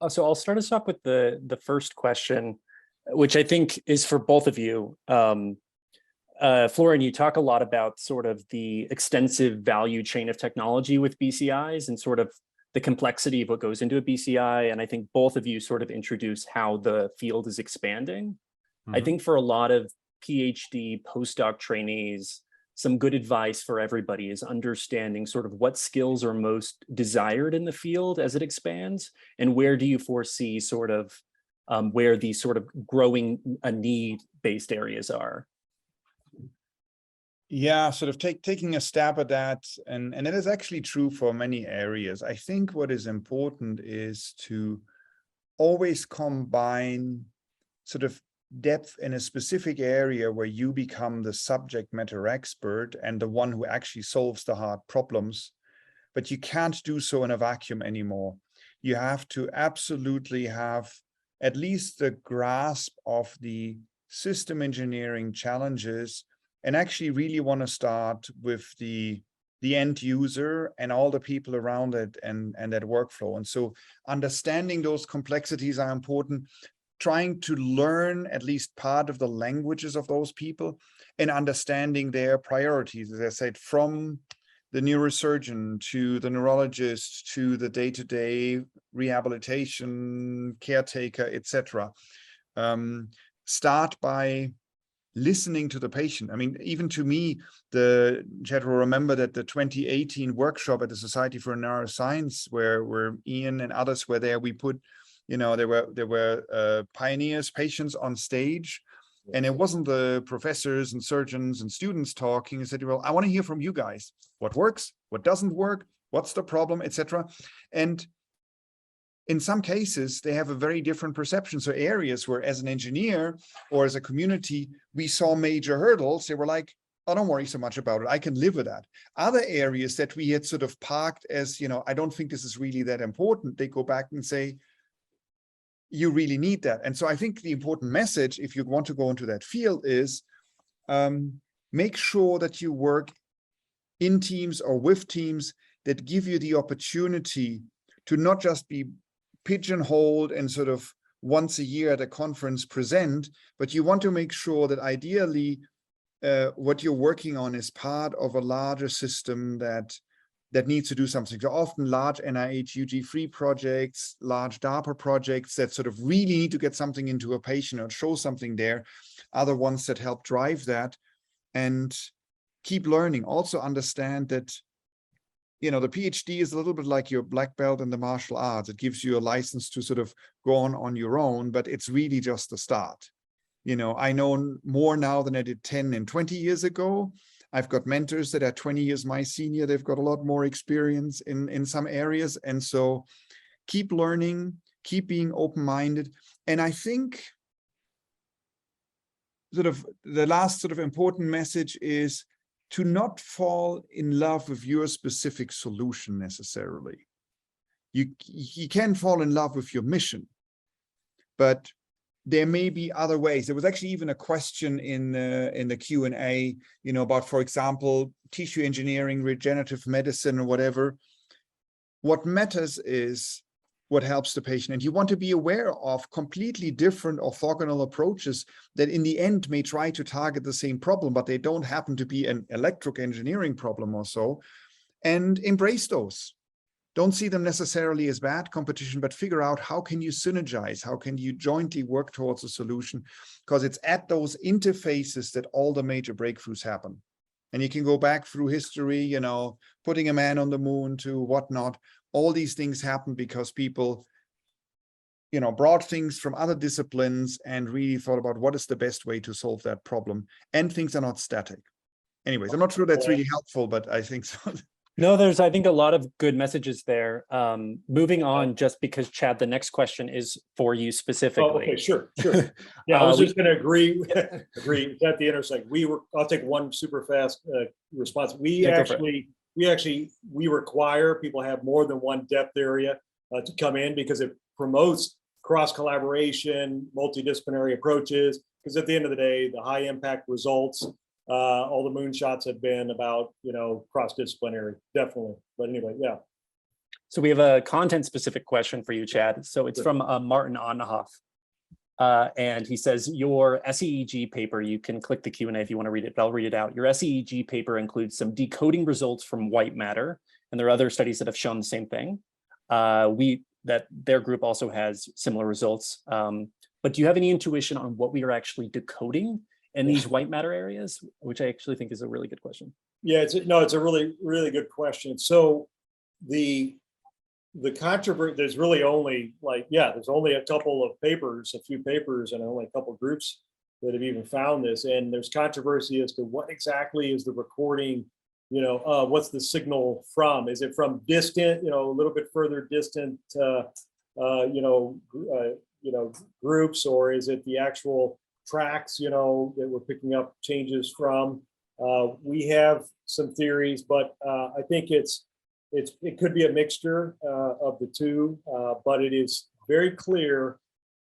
So I'll start us off with the first question, which I think is for both of you. Florian, you talk a lot about sort of the extensive value chain of technology with BCIs and sort of the complexity of what goes into a BCI. And I think both of you sort of introduce how the field is expanding. Mm-hmm. I think for a lot of PhD postdoc trainees, some good advice for everybody is understanding sort of what skills are most desired in the field as it expands, and where do you foresee sort of where these sort of growing need-based areas are. Yeah, sort of taking a stab at that, and it is actually true for many areas. I think what is important is to always combine sort of depth in a specific area where you become the subject matter expert and the one who actually solves the hard problems, but you can't do so in a vacuum anymore. You have to absolutely have at least the grasp of the system engineering challenges, and actually really want to start with the end user and all the people around it and that workflow. And so understanding those complexities are important, trying to learn at least part of the languages of those people and understanding their priorities, as I said, from the neurosurgeon to the neurologist to the day-to-day rehabilitation caretaker, etc. Start by listening to the patient. I mean, even to me, Chad will remember that the 2018 workshop at the Society for Neuroscience, where Ian and others were there, we put, there were pioneers, patients on stage, And it wasn't the professors and surgeons and students talking. I said, well, I want to hear from you guys. What works? What doesn't work? What's the problem, etc. And in some cases, they have a very different perception. So areas where as an engineer or as a community, we saw major hurdles, they were like, oh, don't worry so much about it. I can live with that. Other areas that we had sort of parked as, I don't think this is really that important, they go back and say, you really need that. And so I think the important message, if you want to go into that field, is make sure that you work in teams or with teams that give you the opportunity to not just be pigeonholed and sort of once a year at a conference present, but you want to make sure that ideally what you're working on is part of a larger system that needs to do something. So often large NIH UG3 projects, large DARPA projects that sort of really need to get something into a patient or show something there are the ones that help drive that. And keep learning. Also understand that, the PhD is a little bit like your black belt in the martial arts. It gives you a license to sort of go on your own, but it's really just the start. I know more now than I did 10 and 20 years ago. I've got mentors that are 20 years my senior. They've got a lot more experience in some areas. And so keep learning, keep being open-minded. And I think sort of the last sort of important message is to not fall in love with your specific solution necessarily. You can fall in love with your mission, but there may be other ways. There was actually even a question in the Q&A, about, for example, tissue engineering, regenerative medicine, or whatever. What matters is what helps the patient. And you want to be aware of completely different orthogonal approaches that in the end may try to target the same problem, but they don't happen to be an electrical engineering problem or so, and embrace those. Don't see them necessarily as bad competition, but figure out how can you synergize, how can you jointly work towards a solution, because it's at those interfaces that all the major breakthroughs happen. And you can go back through history, putting a man on the moon to whatnot. All these things happen because people, brought things from other disciplines and really thought about what is the best way to solve that problem. And things are not static. Anyways, I'm not sure that's really helpful, but I think so. No, there's, I think, a lot of good messages there. Moving on, just because, Chad, the next question is for you specifically. Oh, okay, sure. Yeah, I was just going to agree at the intersect. I'll take one super fast response. We require people have more than one depth area to come in because it promotes cross collaboration, multidisciplinary approaches. Because at the end of the day, the high impact results, all the moonshots have been about, cross-disciplinary, definitely. But anyway, yeah. So we have a content-specific question for you, Chad. So it's from Martin Onhoff. And he says, your SEEG paper, you can click the Q&A if you want to read it, but I'll read it out. Your SEEG paper includes some decoding results from white matter, and there are other studies that have shown the same thing. That their group also has similar results. But do you have any intuition on what we are actually decoding in these white matter areas, which I actually think is a really good question? Yeah, it's a really, really good question. So the controversy, there's really only there's only a couple of papers, a few papers, and only a couple of groups that have even found this. And there's controversy as to what exactly is the recording, what's the signal from? Is it from distant, a little bit further distant, groups, or is it the actual tracks, that we're picking up changes from? We have some theories, but I think it could be a mixture of the two, but it is very clear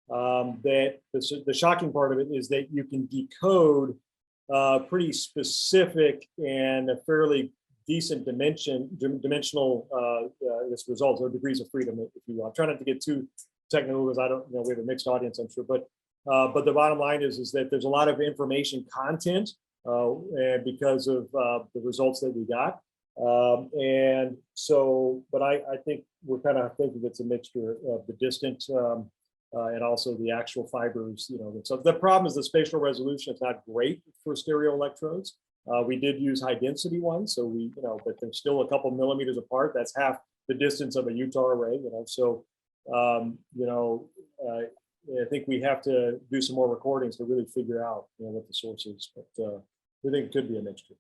that the shocking part of it is that you can decode pretty specific and a fairly decent dimensional results or degrees of freedom, if you will. I'm trying not to get too technical because I don't, we have a mixed audience, I'm sure, but the bottom line is that there's a lot of information content and because of the results that we got. And so, but I think we're kind of thinking it's a mixture of the distant and also the actual fibers, So the problem is the spatial resolution is not great for stereo electrodes. We did use high density ones, so but they're still a couple millimeters apart. That's half the distance of a Utah array, So, I think we have to do some more recordings to really figure out, what the source is. But we think it could be a mixture.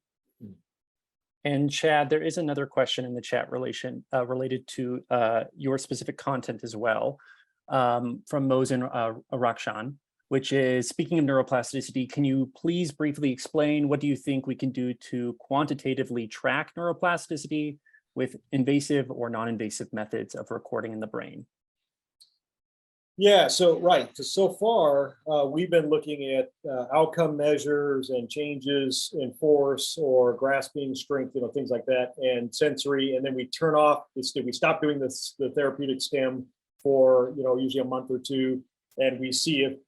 And Chad, there is another question in the chat related to your specific content as well, from Mosen Rakshan, which is, speaking of neuroplasticity, can you please briefly explain what do you think we can do to quantitatively track neuroplasticity with invasive or non-invasive methods of recording in the brain? Yeah, so right, because so far we've been looking at outcome measures and changes in force or grasping strength, things like that, and sensory, and then we turn off. We stop doing the therapeutic stem for usually a month or two, and we see if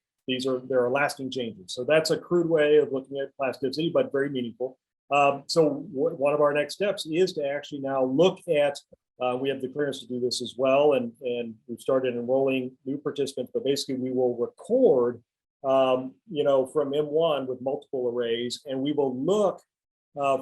there are lasting changes. So that's a crude way of looking at plasticity, but very meaningful. So one of our next steps is to actually now look at. We have the clearance to do this as well, and we've started enrolling new participants. But basically, we will record, from M1 with multiple arrays, and we will look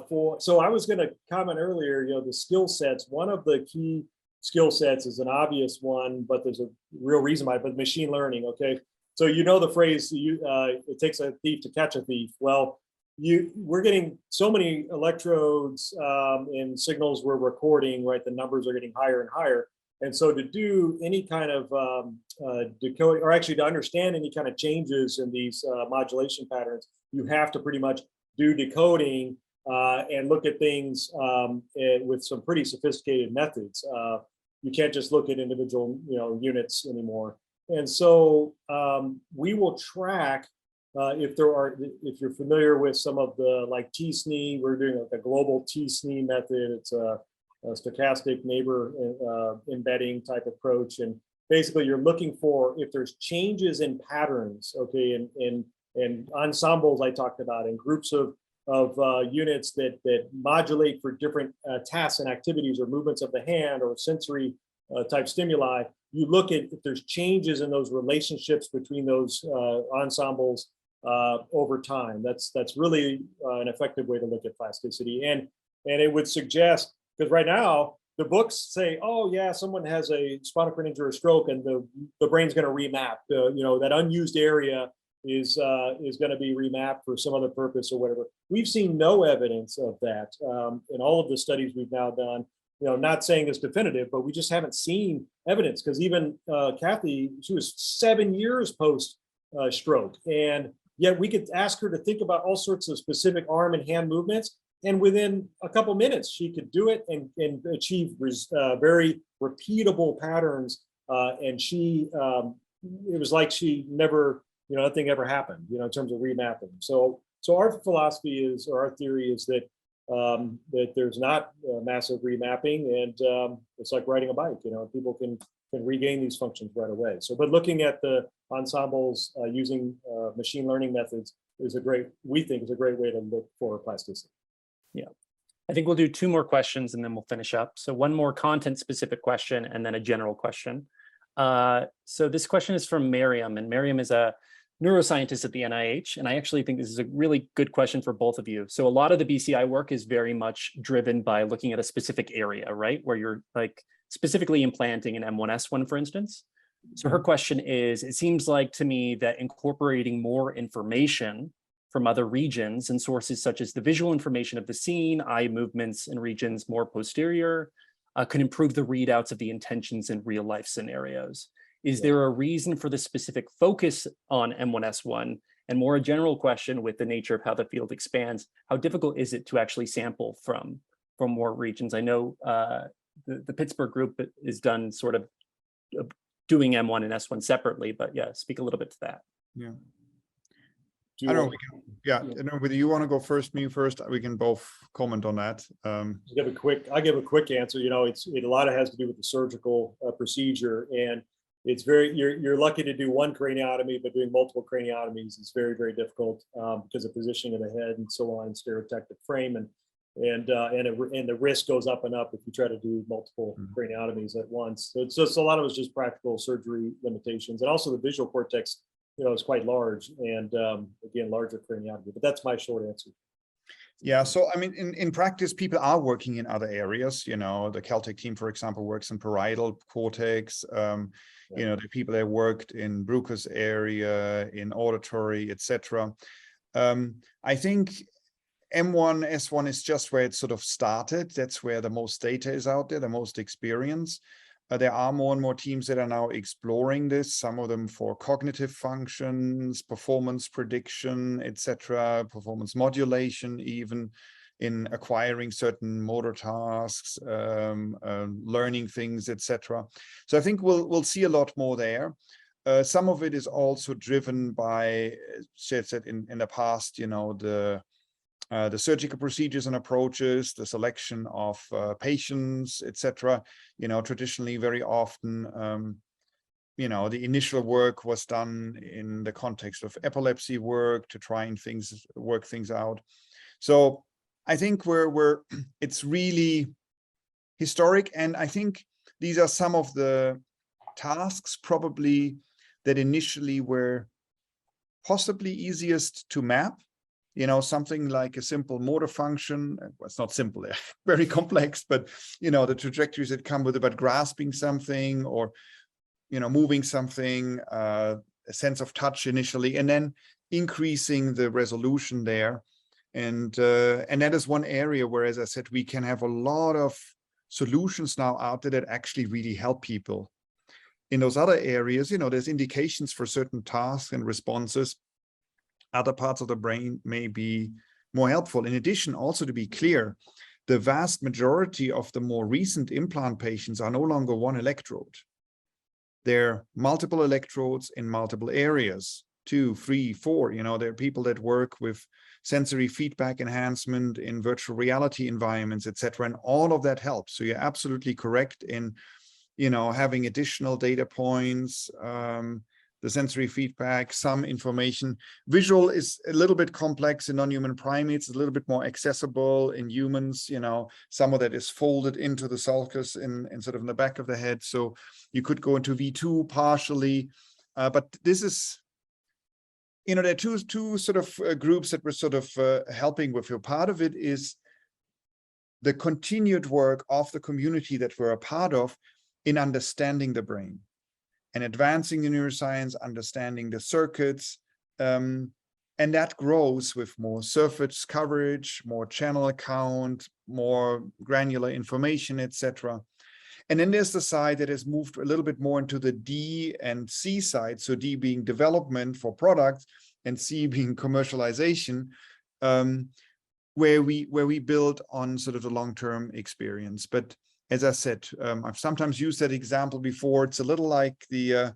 for. So I was going to comment earlier, the skill sets. One of the key skill sets is an obvious one, but there's a real reason why. But machine learning, okay. So the phrase, it takes a thief to catch a thief. Well, we're getting so many electrodes and signals we're recording, right? The numbers are getting higher and higher. And so to do any kind of decoding, or actually to understand any kind of changes in these modulation patterns, you have to pretty much do decoding and look at things with some pretty sophisticated methods. You can't just look at individual units anymore. And so we will track if you're familiar with some of the like T-SNE, we're doing like a global T-SNE method. It's a stochastic neighbor embedding type approach. And basically you're looking for if there's changes in patterns, okay, in ensembles I talked about, in groups of units that modulate for different tasks and activities or movements of the hand or sensory type stimuli. You look at if there's changes in those relationships between those ensembles over time. That's really an effective way to look at plasticity. And it would suggest, because right now the books say, oh yeah, someone has a spinal cord injury or stroke and the brain's going to remap. That unused area is going to be remapped for some other purpose or whatever. We've seen no evidence of that in all of the studies we've now done. Not saying it's definitive, but we just haven't seen evidence, because even Kathy, she was 7 years post stroke, and yet we could ask her to think about all sorts of specific arm and hand movements, and within a couple minutes she could do it and achieve very repeatable patterns. And she, it was like she never, nothing ever happened, in terms of remapping. So our philosophy is, or our theory is that there's not massive remapping, and it's like riding a bike. People can regain these functions right away. So, but looking at the ensembles using machine learning methods we think is a great way to look for plasticity. Yeah, I think we'll do two more questions and then we'll finish up. So one more content specific question and then a general question. So this question is from Miriam, and Miriam is a neuroscientist at the NIH, and I actually think this is a really good question for both of you. So a lot of the BCI work is very much driven by looking at a specific area, right? Where you're like specifically implanting an M1S1, for instance. So her question is, it seems like to me that incorporating more information from other regions and sources such as the visual information of the scene, eye movements in regions more posterior, could improve the readouts of the intentions in real life scenarios. Is there a reason for the specific focus on M1S1? And more a general question with the nature of how the field expands, how difficult is it to actually sample from more regions? I know the Pittsburgh group is done sort of doing M1 and S1 separately, but yeah, speak a little bit to that. Yeah. I don't know. I don't know whether you want to go first, me first. We can both comment on that. I'll give a quick answer. A lot of it has to do with the surgical procedure, and it's you're lucky to do one craniotomy, but doing multiple craniotomies is very, very difficult because of positioning of the head and so on, stereotactic frame, and the risk goes up and up if you try to do multiple craniotomies at once. So it's just a lot of it's just practical surgery limitations, and also the visual cortex, is quite large, and again, larger craniotomy. But that's my short answer. Yeah, so I mean, in practice, people are working in other areas. You know, the Caltech team, for example, works in parietal cortex. You know, the people that worked in Bruker's area, in auditory, etc. I think M1, S1 is just where it sort of started. That's where the most data is out there, the most experience. There are more and more teams that are now exploring this, some of them for cognitive functions, performance prediction, etc., performance modulation, even in acquiring certain motor tasks, learning things, etc. So I think we'll see a lot more there. Some of it is also driven by, said in the past, you know, the surgical procedures and approaches, the selection of patients, etc. You know, traditionally, very often, you know, the initial work was done in the context of epilepsy work to try and work things out. So I think it's really historic, and I think these are some of the tasks probably that initially were possibly easiest to map. You know, something like a simple motor function. Well, it's not simple, they're very complex, but, you know, the trajectories that come with it, but grasping something or, you know, moving something, a sense of touch initially, and then increasing the resolution there. And that is one area where, as I said, we can have a lot of solutions now out there that actually really help people. In those other areas, you know, there's indications for certain tasks and responses. Other parts of the brain may be more helpful. In addition, also to be clear, the vast majority of the more recent implant patients are no longer one electrode. They're multiple electrodes in multiple areas, 2, 3, 4. You know, there are people that work with sensory feedback enhancement in virtual reality environments, etc. And all of that helps. So you're absolutely correct in, you know, having additional data points, the sensory feedback, some information. Visual is a little bit complex in non-human primates, a little bit more accessible in humans. You know, some of that is folded into the sulcus in sort of in the back of the head. So you could go into V2 partially, but this is, you know, there are two sort of groups that we're sort of helping with here. Part of it is the continued work of the community that we're a part of in understanding the brain and advancing in neuroscience, understanding the circuits, and that grows with more surface coverage, more channel count, more granular information, etc. And then there's the side that has moved a little bit more into the D and C side, so D being development for products and C being commercialization, where we build on sort of the long-term experience. But as I said, I've sometimes used that example before. It's a little like the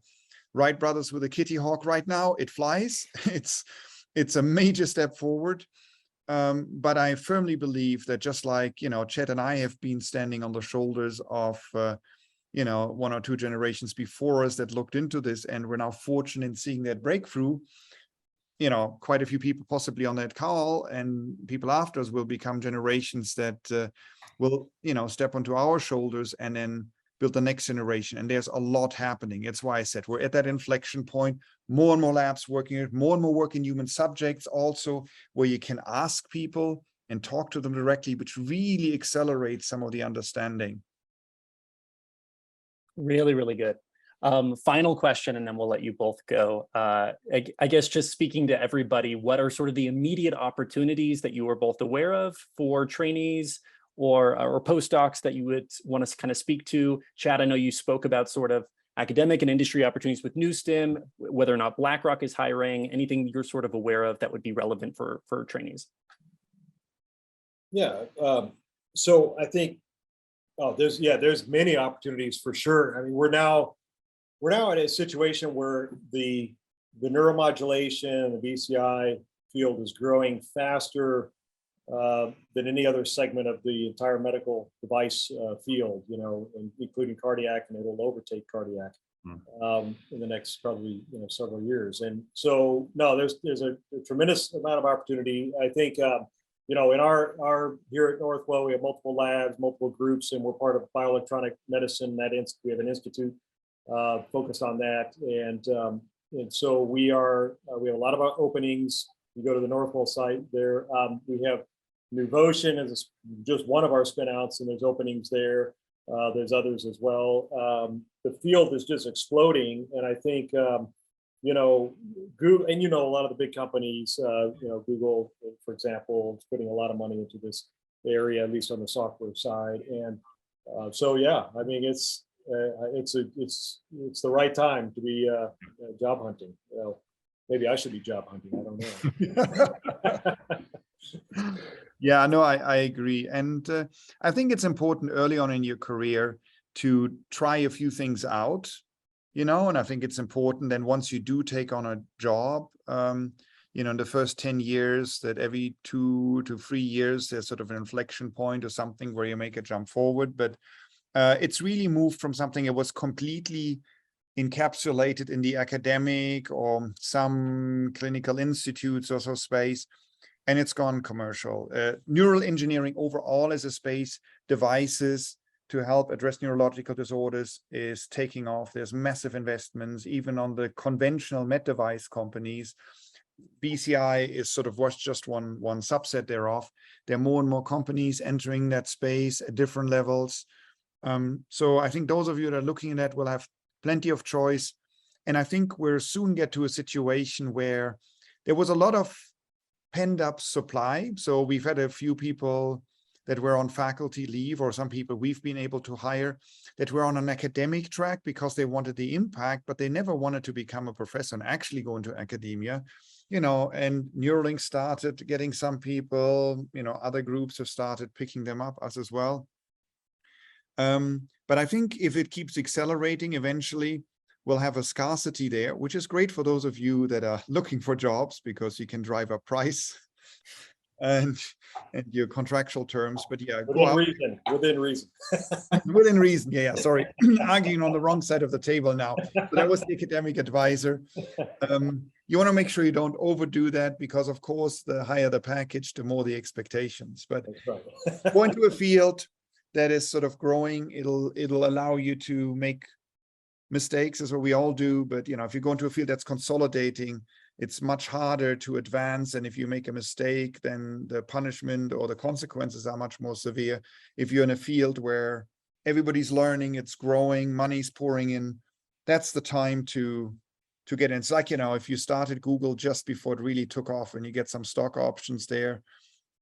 Wright brothers with a Kitty Hawk right now. It flies. It's a major step forward. But I firmly believe that just like, you know, Chet and I have been standing on the shoulders of, you know, 1 or 2 generations before us that looked into this, and we're now fortunate in seeing that breakthrough. You know, quite a few people possibly on that call and people after us will become generations that will, you know, step onto our shoulders and then build the next generation. And there's a lot happening. That's why I said we're at that inflection point. More and more labs working it, more and more work in human subjects also, where you can ask people and talk to them directly, which really accelerates some of the understanding. Really, really good. Final question, and then we'll let you both go. I guess just speaking to everybody, what are sort of the immediate opportunities that you are both aware of for trainees or postdocs that you would want to kind of speak to? Chad, I know you spoke about sort of academic and industry opportunities with NewStim, whether or not BlackRock is hiring, anything you're sort of aware of that would be relevant for trainees. Yeah, so I think there's many opportunities for sure. I mean, we're now in a situation where the neuromodulation, the BCI field is growing faster than any other segment of the entire medical device field, you know, including cardiac, and it'll overtake cardiac in the next probably, you know, several years. And so, no, there's a tremendous amount of opportunity. I think, you know, in our here at Northwell, we have multiple labs, multiple groups, and we're part of bioelectronic medicine. We have an institute focused on that, and so we have a lot of our openings. You go to the Northwell site there. We have Nuvotion is just one of our spinouts, and there's openings there. There's others as well. The field is just exploding, and I think Google, and a lot of the big companies, Google, for example, is putting a lot of money into this area, at least on the software side. And so, yeah, I mean, it's the right time to be job hunting. Maybe I should be job hunting. I don't know. Yeah, no, I agree. And I think it's important early on in your career to try a few things out, and I think it's important then once you do take on a job, in the first 10 years, that every 2 to 3 years, there's sort of an inflection point or something where you make a jump forward. But it's really moved from something that was completely encapsulated in the academic or some clinical institutes or so space, and it's gone commercial. Neural engineering overall as a space, devices to help address neurological disorders is taking off. There's massive investments, even on the conventional med device companies. BCI is was just one subset thereof. There are more and more companies entering that space at different levels. So I think those of you that are looking at that will have plenty of choice. And I think we'll soon get to a situation where there was a lot of pent up supply. So we've had a few people that were on faculty leave, or some people we've been able to hire that were on an academic track because they wanted the impact, but they never wanted to become a professor and actually go into academia, and Neuralink started getting some people, other groups have started picking them up, us as well. But I think if it keeps accelerating, eventually we'll have a scarcity there, which is great for those of you that are looking for jobs because you can drive up price and your contractual terms. But yeah, within reason. Within reason. Yeah, sorry, arguing on the wrong side of the table now. So that was the academic advisor. You want to make sure you don't overdo that, because of course, the higher the package, the more the expectations. But go into a field that is sort of growing, it'll allow you to make mistakes, is what we all do. But if you go into a field that's consolidating, it's much harder to advance. And if you make a mistake, then the punishment or the consequences are much more severe. If you're in a field where everybody's learning, it's growing, money's pouring in, that's the time to get in. It's like, if you started Google just before it really took off and you get some stock options there,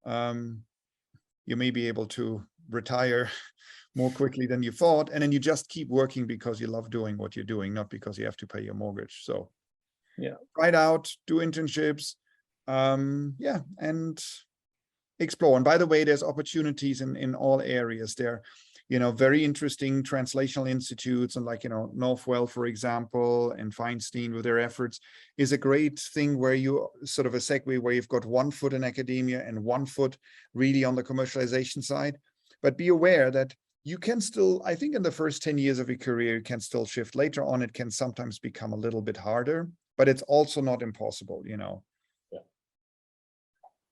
you may be able to retire more quickly than you thought. And then you just keep working because you love doing what you're doing, not because you have to pay your mortgage. So yeah, try it out, do internships, and explore. And by the way, there's opportunities in all areas there. Very interesting translational institutes, and like, Northwell, for example, and Feinstein with their efforts is a great thing where you sort of a segue where you've got 1 foot in academia and 1 foot really on the commercialization side. But be aware that you can still, I think in the first 10 years of your career, you can still shift. Later on, it can sometimes become a little bit harder, but it's also not impossible, Yeah.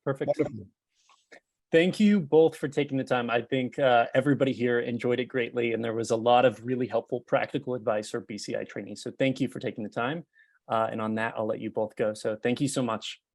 Perfect. Wonderful. Thank you both for taking the time. I think everybody here enjoyed it greatly, and there was a lot of really helpful practical advice for BCI training. So thank you for taking the time. And on that, I'll let you both go. So thank you so much.